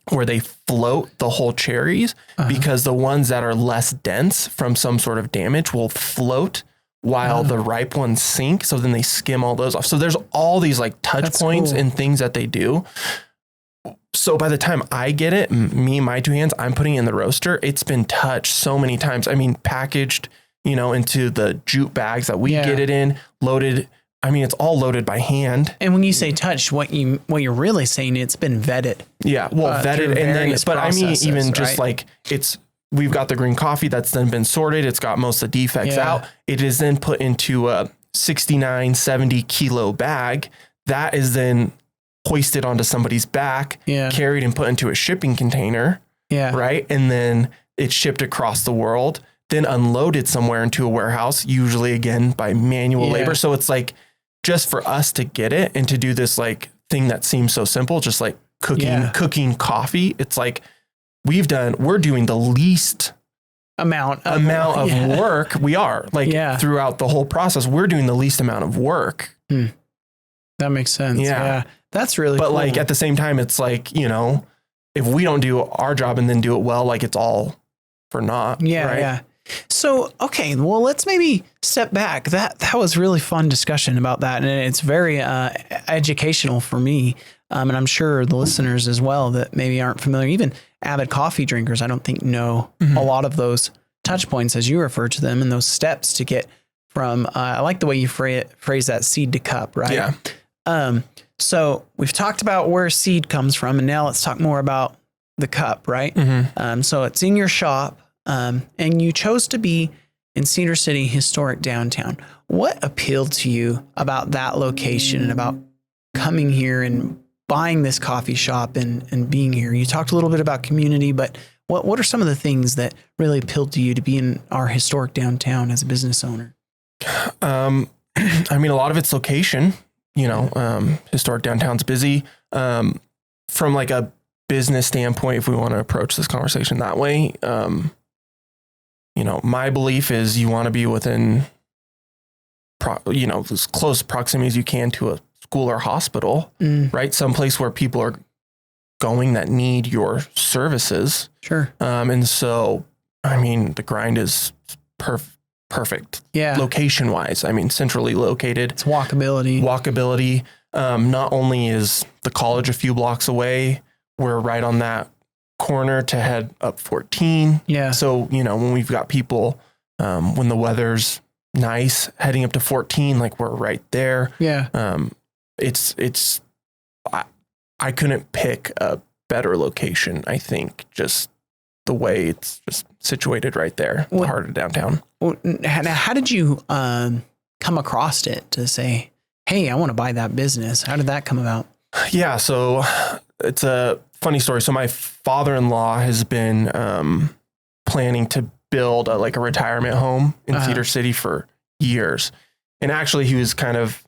S2: where they float the whole cherries, because the ones that are less dense from some sort of damage will float while the ripe ones sink. So then they skim all those off. So there's all these like touch points and things that they do. So by the time I get it, my two hands, I'm putting it in the roaster. It's been touched so many times. I mean, packaged, into the jute bags that we get it in, loaded. I mean, it's all loaded by hand.
S1: And when you say touched, what you're really saying, it's been vetted.
S2: Yeah. Well, vetted. And then, but I mean, even just like we've got the green coffee that's then been sorted. It's got most of the defects out. It is then put into a 69, 70 kilo bag that is then hoisted onto somebody's back, carried and put into a shipping container. Yeah. Right. And then it's shipped across the world, then unloaded somewhere into a warehouse, usually again by manual labor. So it's like, just for us to get it and to do this like thing that seems so simple, just like cooking coffee. It's like, we're doing the least
S1: amount
S2: of work. We are like throughout the whole process, we're doing the least amount of work.
S1: That makes sense. Yeah. That's really
S2: but
S1: cool.
S2: Like at the same time, it's like, if we don't do our job and then do it well, like it's all for naught.
S1: Yeah.
S2: Right?
S1: Yeah. So, okay, well, let's maybe step back. That was really fun discussion about that. And it's very educational for me. And I'm sure the listeners as well that maybe aren't familiar, even avid coffee drinkers, I don't think know a lot of those touch points as you refer to them, and those steps to get from, I like the way you phrase that, seed to cup, right? Yeah. So we've talked about where seed comes from, and now let's talk more about the cup, right? So it's in your shop. And you chose to be in Cedar City, historic downtown. What appealed to you about that location and about coming here and buying this coffee shop and being here? You talked a little bit about community, but what are some of the things that really appealed to you to be in our historic downtown as a business owner?
S2: I mean, a lot of it's location, historic downtown's busy. From like a business standpoint, if we want to approach this conversation that way, my belief is you want to be within, as close proximity as you can to a school or hospital, right? Someplace where people are going that need your services.
S1: Sure.
S2: And so, I mean, the Grind is perfect.
S1: Yeah.
S2: Location wise, I mean, centrally located.
S1: It's walkability. Not only is the college a few blocks away, we're right on that corner to head up 14. Yeah.
S2: So, when we've got people, when the weather's nice, heading up to 14, like we're right there.
S1: Yeah.
S2: I couldn't pick a better location. I think just the way it's just situated right there, the heart of downtown.
S1: Well, how did you come across it to say, hey, I want to buy that business? How did that come about?
S2: Yeah. So it's a funny story. So my father-in-law has been planning to build a retirement home in Cedar City for years. And actually he was kind of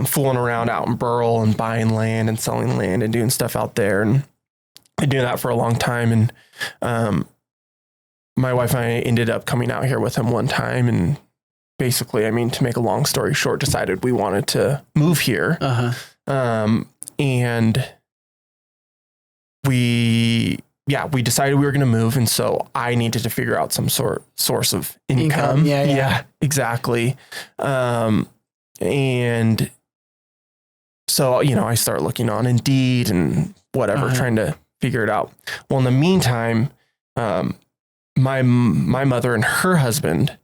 S2: fooling around out in Burl and buying land and selling land and doing stuff out there. And been doing that for a long time. And my wife and I ended up coming out here with him one time. And basically, I mean, to make a long story short, decided we wanted to move here. And we decided we were going to move. And so I needed to figure out some source of income. Yeah, exactly. And so, I start looking on Indeed and whatever, trying to figure it out. Well, in the meantime, my mother and her husband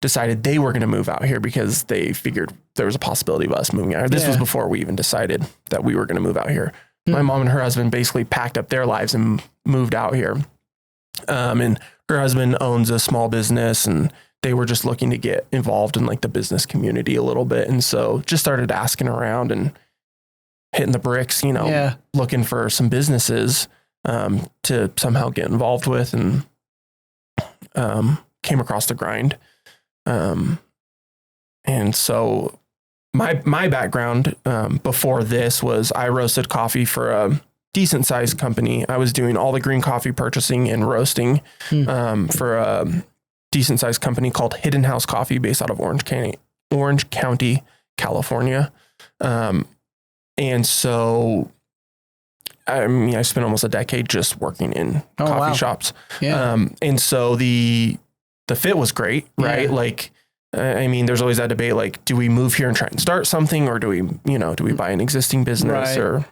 S2: decided they were going to move out here because they figured there was a possibility of us moving out here. This was before we even decided that we were going to move out here. My mom and her husband basically packed up their lives and moved out here. And her husband owns a small business, and they were just looking to get involved in the business community a little bit. And so just started asking around and hitting the bricks, looking for some businesses to somehow get involved with, and came across the Grind. And so my background before this was I roasted coffee for a decent sized company. I was doing all the green coffee purchasing and roasting for a decent sized company called Hidden House Coffee based out of Orange County, California. And so, I mean, I spent almost a decade just working in coffee shops. Yeah. And so the fit was great, right? Yeah. I mean, there's always that debate, do we move here and try and start something, or do we buy an existing business? Right. Or,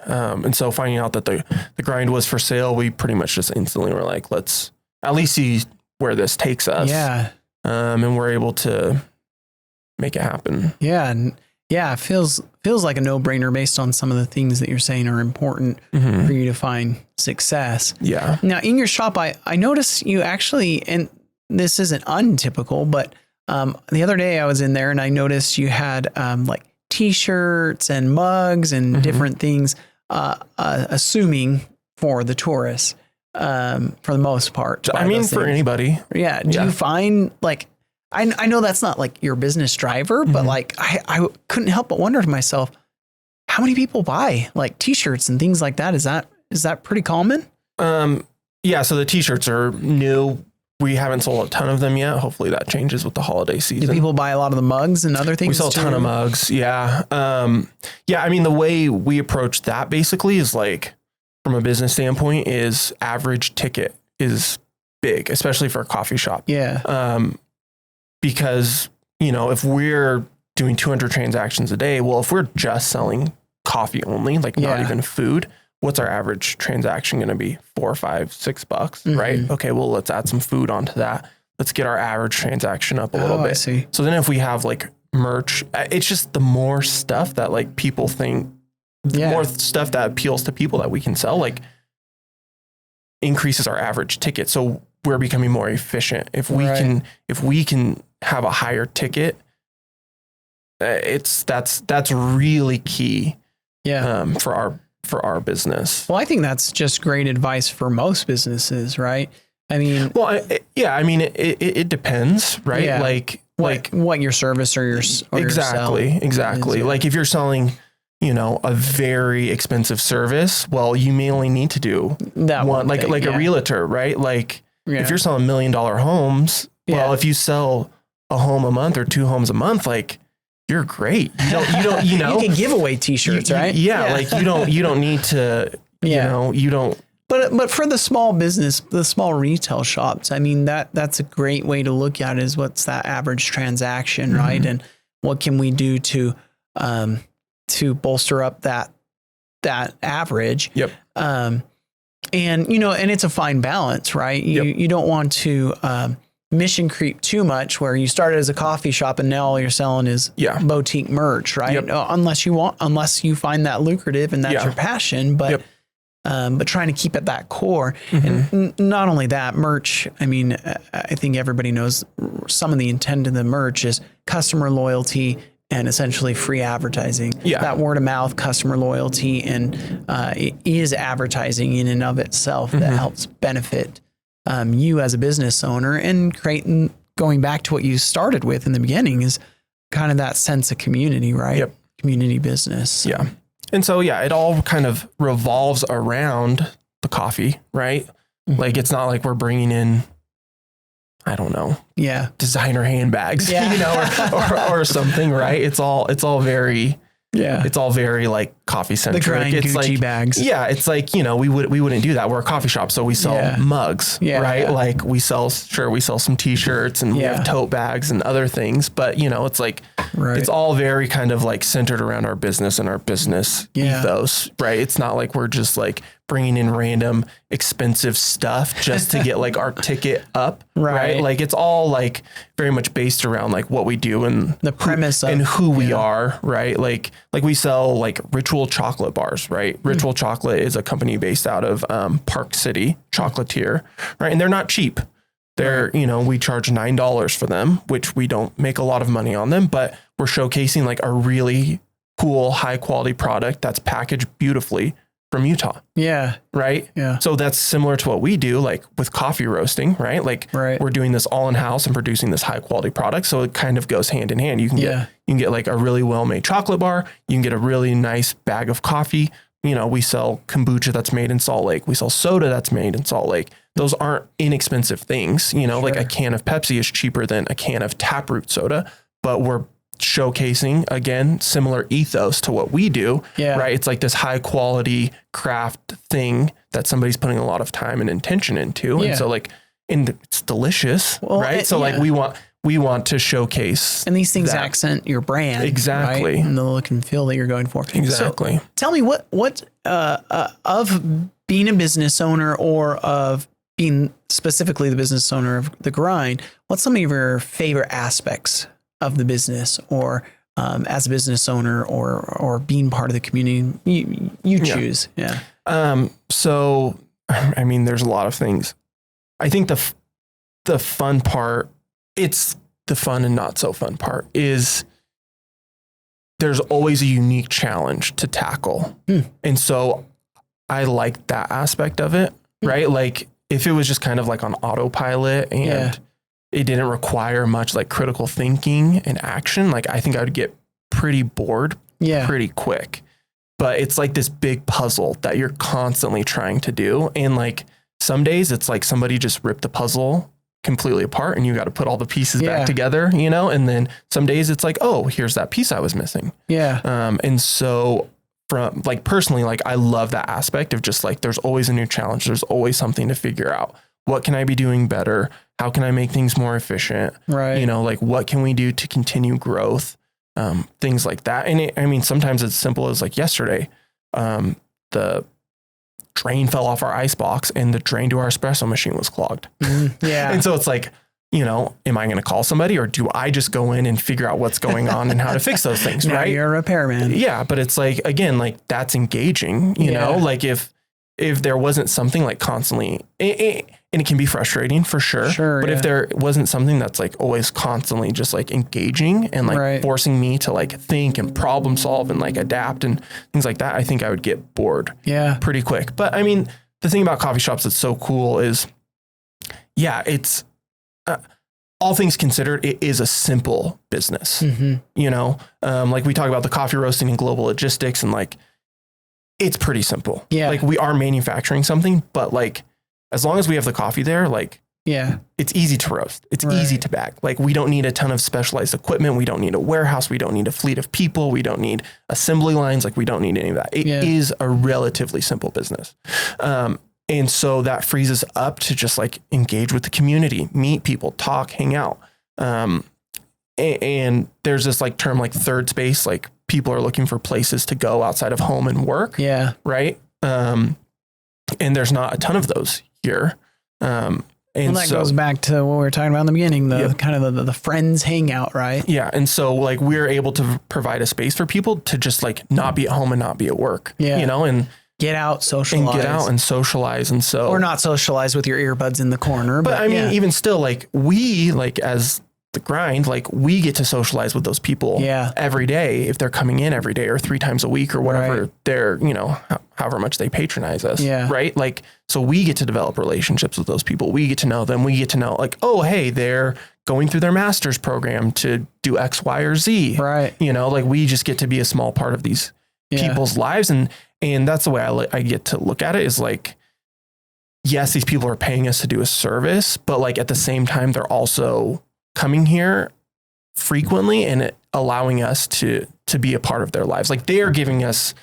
S2: and so finding out that the Grind was for sale, we pretty much just instantly were like, let's at least see where this takes us. Yeah. And we're able to make it happen.
S1: Yeah. And yeah, it feels like a no-brainer based on some of the things that you're saying are important for you to find success. Yeah. Now, in your shop, I noticed you actually, and this isn't untypical, but the other day I was in there and I noticed you had T-shirts and mugs and different things, assuming for the tourists, for the most part.
S2: I mean, for anybody.
S1: Yeah. Do you find I know that's not your business driver, but I couldn't help but wonder to myself, how many people buy T-shirts and things like that? Is that pretty common?
S2: Yeah. So the T-shirts are new. We haven't sold a ton of them yet. Hopefully that changes with the holiday season.
S1: Do people buy a lot of the mugs and other things?
S2: We sell a ton of mugs. Yeah. Yeah. I mean, the way we approach that basically is from a business standpoint is average ticket is big, especially for a coffee shop.
S1: Yeah.
S2: Because, if we're doing 200 transactions a day, well, if we're just selling coffee only, not even food, what's our average transaction going to be? $4, $5, $6, right? Okay, well, let's add some food onto that. Let's get our average transaction up a little bit. I see. So then if we have merch, it's just the more stuff that people think, the more stuff that appeals to people that we can sell, increases our average ticket. So we're becoming more efficient. If we can have a higher ticket, that's really key.
S1: Yeah.
S2: For our business.
S1: Well, I think that's just great advice for most businesses, right? I mean,
S2: it depends, right?
S1: Yeah.
S2: Like
S1: what your service or your
S2: exactly. Like if you're selling, a very expensive service, well, you may only need to do
S1: that
S2: one, like a realtor, right? Like if you're selling $1 million homes, well, if you sell a home a month or 2 homes a month, like you're great. You don't,
S1: you can give away t-shirts, right?
S2: Yeah. Like you don't need to, you don't.
S1: But for the small business, the small retail shops, I mean, that's a great way to look at it, is what's that average transaction, right? And what can we do to bolster up that average?
S2: Yep.
S1: And it's a fine balance, right? You don't want to mission creep too much, where you started as a coffee shop and now all you're selling is boutique merch, right?
S2: Yep.
S1: Unless you find that lucrative and that's your passion, but trying to keep at that core. And not only that, merch, I mean, I think everybody knows some of the intent of the merch is customer loyalty and essentially free advertising. Yeah. That word of mouth, customer loyalty, and it is advertising in and of itself that helps benefit you as a business owner, and creating, going back to what you started with in the beginning, is kind of that sense of community, right?
S2: Yep.
S1: Community business.
S2: Yeah. And so, it all kind of revolves around the coffee, right? Like, it's not like we're bringing in, I don't know, designer handbags, or something, right? It's all very, it's all very like coffee centric.
S1: The Grind
S2: it's
S1: Gucci
S2: like
S1: bags.
S2: Yeah. It's like, we wouldn't do that. We're a coffee shop. So we sell mugs, right? Yeah. Like we sell some t-shirts and we have tote bags and other things, but it's like, it's all very kind of like centered around our business and our business ethos, right? It's not like we're just like bringing in random expensive stuff just to get like our ticket up, right? Like it's all like very much based around like what we do and
S1: the premise
S2: and who we are, right? Like we sell like Ritual chocolate bars, right? Ritual Chocolate is a company based out of Park City, chocolatier, right? And they're not cheap. They're, we charge $9 for them, which we don't make a lot of money on them, but we're showcasing like a really cool, high quality product that's packaged beautifully from Utah. Yeah. Right. Yeah. So that's similar to what we do, like with coffee roasting, right? Like we're doing this all in house and producing this high quality product. So it kind of goes hand in hand. You can get like a really well-made chocolate bar. You can get a really nice bag of coffee. We sell kombucha that's made in Salt Lake. We sell soda that's made in Salt Lake. Those aren't inexpensive things. Like a can of Pepsi is cheaper than a can of Taproot soda, but we're showcasing, again, similar ethos to what we do, right? It's like this high quality craft thing that somebody's putting a lot of time and intention into. And so like, and it's delicious, right? So like we want to showcase.
S1: And these things accent your brand.
S2: Exactly.
S1: Right? And the look and feel that you're going for.
S2: Exactly.
S1: So tell me what of being a business owner, or of being specifically the business owner of the Grind, what's some of your favorite aspects of the business, or as a business owner, or being part of the community you choose? Yeah.
S2: So, I mean, there's a lot of things. I think the fun part, it's the fun and not so fun part, is there's always a unique challenge to tackle. And so I like that aspect of it, right? Like if it was just kind of like on autopilot and it didn't require much like critical thinking and action, like I think I would get pretty bored pretty quick. But it's like this big puzzle that you're constantly trying to do. And like some days it's like somebody just ripped the puzzle completely apart and you got to put all the pieces back together, and then some days it's like, oh, here's that piece I was missing. And so from like personally, like I love that aspect of just like, there's always a new challenge. There's always something to figure out. What can I be doing better? How can I make things more efficient? Right. Like what can we do to continue growth? Things like that. And sometimes it's simple as like yesterday, the drain fell off our ice box and the drain to our espresso machine was clogged. And so it's like, am I going to call somebody, or do I just go in and figure out what's going on and how to fix those things?
S1: Now
S2: right.
S1: You're a repairman.
S2: Yeah. But it's like, again, like that's engaging, like if there wasn't something like constantly, and it can be frustrating for sure. But if there wasn't something that's like always constantly just like engaging and like forcing me to like think and problem solve and like adapt and things like that, I think I would get bored pretty quick. But I mean, the thing about coffee shops that's so cool is, it's all things considered, it is a simple business, you know, like we talk about the coffee roasting and global logistics, and like, it's pretty simple. Like we are manufacturing something, but like, as long as we have the coffee there, like, it's easy to roast. It's easy to bag. Like we don't need a ton of specialized equipment. We don't need a warehouse. We don't need a fleet of people. We don't need assembly lines. Like we don't need any of that. It is a relatively simple business. And so that frees us up to just like engage with the community, meet people, talk, hang out. And there's this like term like third space, like people are looking for places to go outside of home and work. Right. And there's not a ton of those here. And
S1: that goes back to what we were talking about in the beginning, the kind of the friends hangout, right? Yeah.
S2: And so like we're able to provide a space for people to just like not be at home and not be at work, you know, and
S1: get out, socialize.
S2: And so,
S1: or not socialize with your earbuds in the corner.
S2: But I mean, even still, like we, like as the Grind, like we get to socialize with those people every day if they're coming in every day or 3 times a week or whatever they're, you know, however much they patronize us. Right. Like, so we get to develop relationships with those people. We get to know them. We get to know like, oh, hey, they're going through their master's program to do X, Y, or Z.
S1: Right.
S2: You know, like we just get to be a small part of these people's lives. And that's the way I get to look at it, is like, yes, these people are paying us to do a service, but like at the same time, they're also coming here frequently and allowing us to be a part of their lives. Like they're giving us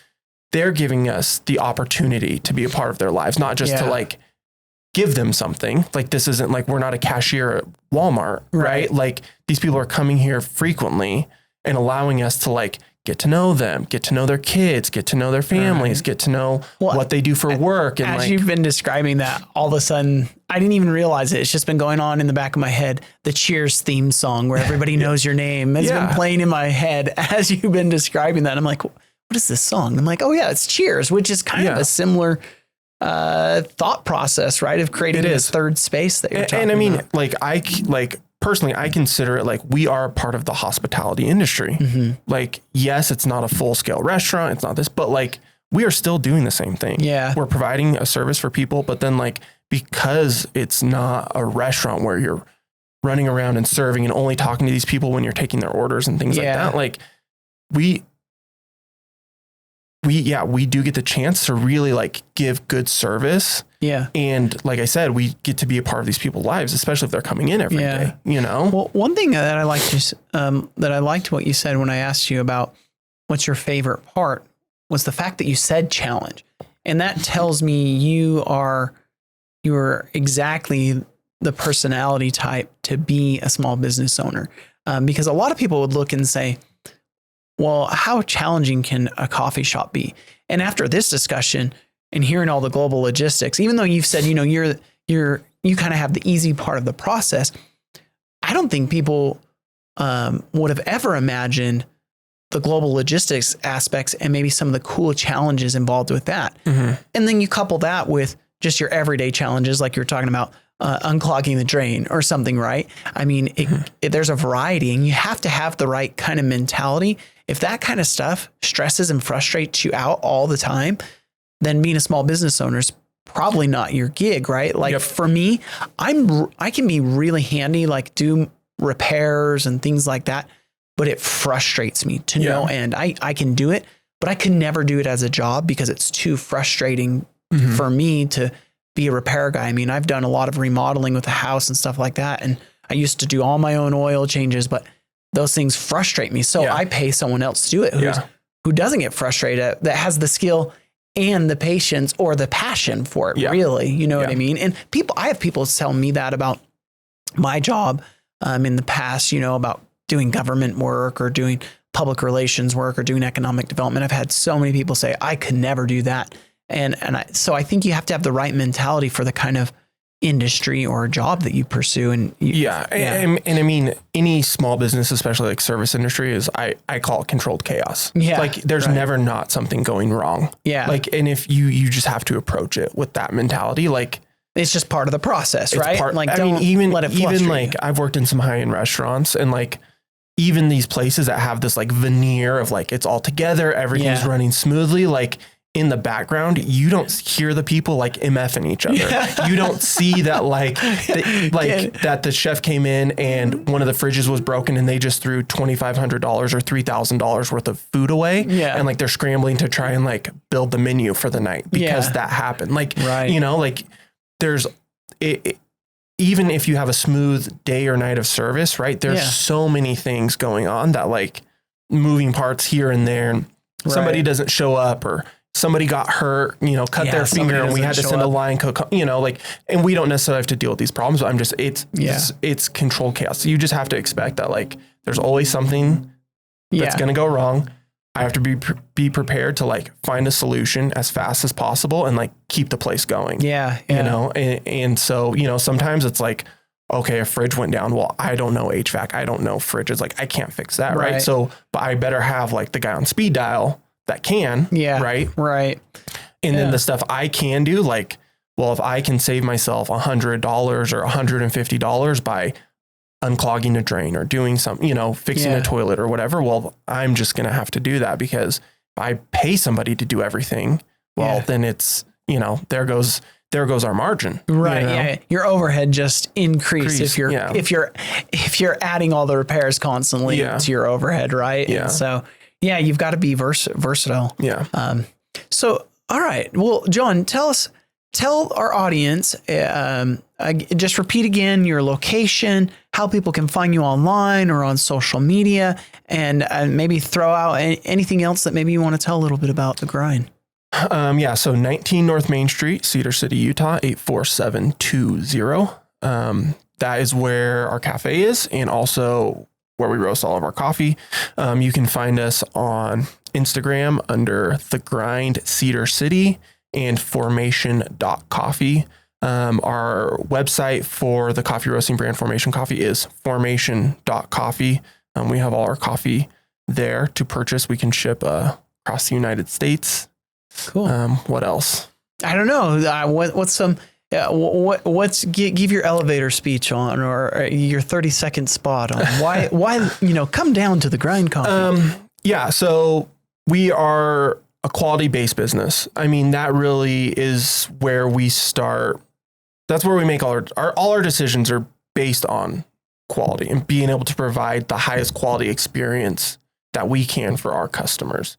S2: the opportunity to be a part of their lives, not just to like give them something. Like this isn't like, we're not a cashier at Walmart, right? Like these people are coming here frequently and allowing us to like get to know them, get to know their kids, get to know their families, get to know what they do for work. And
S1: as
S2: like,
S1: you've been describing that, all of a sudden, I didn't even realize it. It's just been going on in the back of my head. The Cheers theme song where everybody knows your name has been playing in my head as you've been describing that. I'm like, what is this song? I'm like, oh yeah, it's Cheers, which is kind of a similar thought process, right? Of creating this third space that you're talking about. And
S2: I mean, personally, I consider it like we are a part of the hospitality industry. Like, yes, it's not a full scale restaurant. It's not this, but like we are still doing the same thing. We're providing a service for people, but then like, because it's not a restaurant where you're running around and serving and only talking to these people when you're taking their orders and things like that. Like we do get the chance to really like give good service. And like I said, we get to be a part of these people's lives, especially if they're coming in every day, you know?
S1: Well, one thing that I liked that I liked what you said when I asked you about what's your favorite part was the fact that you said challenge. And that tells me you're exactly the personality type to be a small business owner. Because a lot of people would look and say, well, how challenging can a coffee shop be? And after this discussion and hearing all the global logistics, even though you've said, you know, you kind of have the easy part of the process, I don't think people would have ever imagined the global logistics aspects and maybe some of the cool challenges involved with that. And then you couple that with just your everyday challenges, like you're talking about unclogging the drain or something, right? I mean, there's a variety, and you have to have the right kind of mentality. If that kind of stuff stresses and frustrates you out all the time, then being a small business owner is probably not your gig, right? Like for me, I can be really handy, like do repairs and things like that, but it frustrates me to no end. I can do it, but I can never do it as a job because it's too frustrating for me to be a repair guy. I mean, I've done a lot of remodeling with the house and stuff like that. And I used to do all my own oil changes, but those things frustrate me. So I pay someone else to do it who doesn't get frustrated, that has the skill and the patience or the passion for it, really. You know what I mean? And I have people tell me that about my job in the past, you know, about doing government work or doing public relations work or doing economic development. I've had so many people say, I could never do that. So I think you have to have the right mentality for the kind of industry or job that you pursue. And
S2: and I mean, any small business, especially like service industry, is I call it controlled chaos. Like there's never not something going wrong. Like, and if you just have to approach it with that mentality, like
S1: It's just part of the process, right?
S2: Even
S1: let it fluster
S2: like
S1: you.
S2: I've worked in some high-end restaurants, and like even these places that have this like veneer of like it's all together, everything's running smoothly, like in the background, you don't hear the people like MFing each other. Yeah. You don't see that that the chef came in and one of the fridges was broken and they just threw $2,500 or $3,000 worth of food away.
S1: Yeah.
S2: And like they're scrambling to try and like build the menu for the night because that happened. Like, you know, like there's even if you have a smooth day or night of service, right? There's so many things going on that like moving parts here and there, and somebody doesn't show up, or somebody got hurt, you know, cut their finger and we had to send a line cook, you know, like, and we don't necessarily have to deal with these problems. But I'm just, it's controlled chaos. So you just have to expect that like, there's always something that's going to go wrong. I have to be prepared to like find a solution as fast as possible and like keep the place going. Yeah. You know, and so, you know, sometimes it's like, okay, a fridge went down. Well, I don't know HVAC. I don't know fridges. Like I can't fix that. Right. So, but I better have like the guy on speed dial that can, right. And then the stuff I can do, like, well, if I can save myself $100 or $150 by unclogging a drain or doing something, you know, fixing a toilet or whatever, well, I'm just going to have to do that, because if I pay somebody to do everything, well, then it's, you know, there goes our margin.
S1: Right.
S2: You know?
S1: Yeah. Your overhead just increase if you're adding all the repairs constantly to your overhead. Right. Yeah. And so, you've got to be versatile. Yeah. So, all right. Well, Jon, tell our audience, just repeat again your location, how people can find you online or on social media, and maybe throw out anything else that maybe you want to tell a little bit about the Grind.
S2: So 19 North Main Street, Cedar City, Utah, 84720. That is where our cafe is, and also where we roast all of our coffee. You can find us on Instagram under The Grind Cedar City and formation.coffee. Our website for the coffee roasting brand Formation Coffee is formation.coffee. We have all our coffee there to purchase. We can ship across the United States. Cool. What else? I don't know. Give your elevator speech on, or your 30-second spot on why, come down to the Grind Coffee. So we are a quality-based business. I mean, that really is where we start. That's where we make all our decisions are based on quality and being able to provide the highest quality experience that we can for our customers.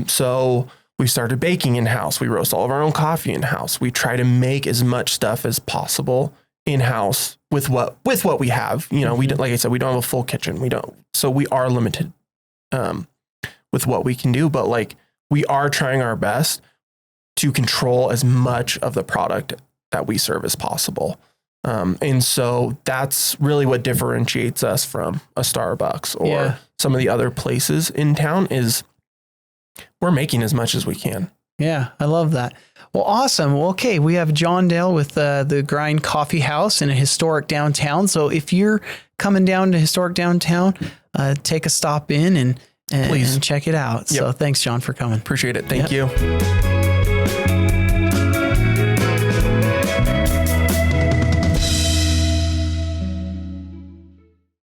S2: So we started baking in-house. We roast all of our own coffee in-house. We try to make as much stuff as possible in-house with what we have. You know, like I said, we don't have a full kitchen. So we are limited with what we can do, but like we are trying our best to control as much of the product that we serve as possible. And so that's really what differentiates us from a Starbucks or some of the other places in town, is we're making as much as we can. Yeah, I love that. Well, awesome. Well, okay, we have Jon Dail with the Grind Coffeehouse in a historic downtown. So if you're coming down to historic downtown, take a stop in and check it out. Yep. So thanks, Jon, for coming. Appreciate it. Thank you.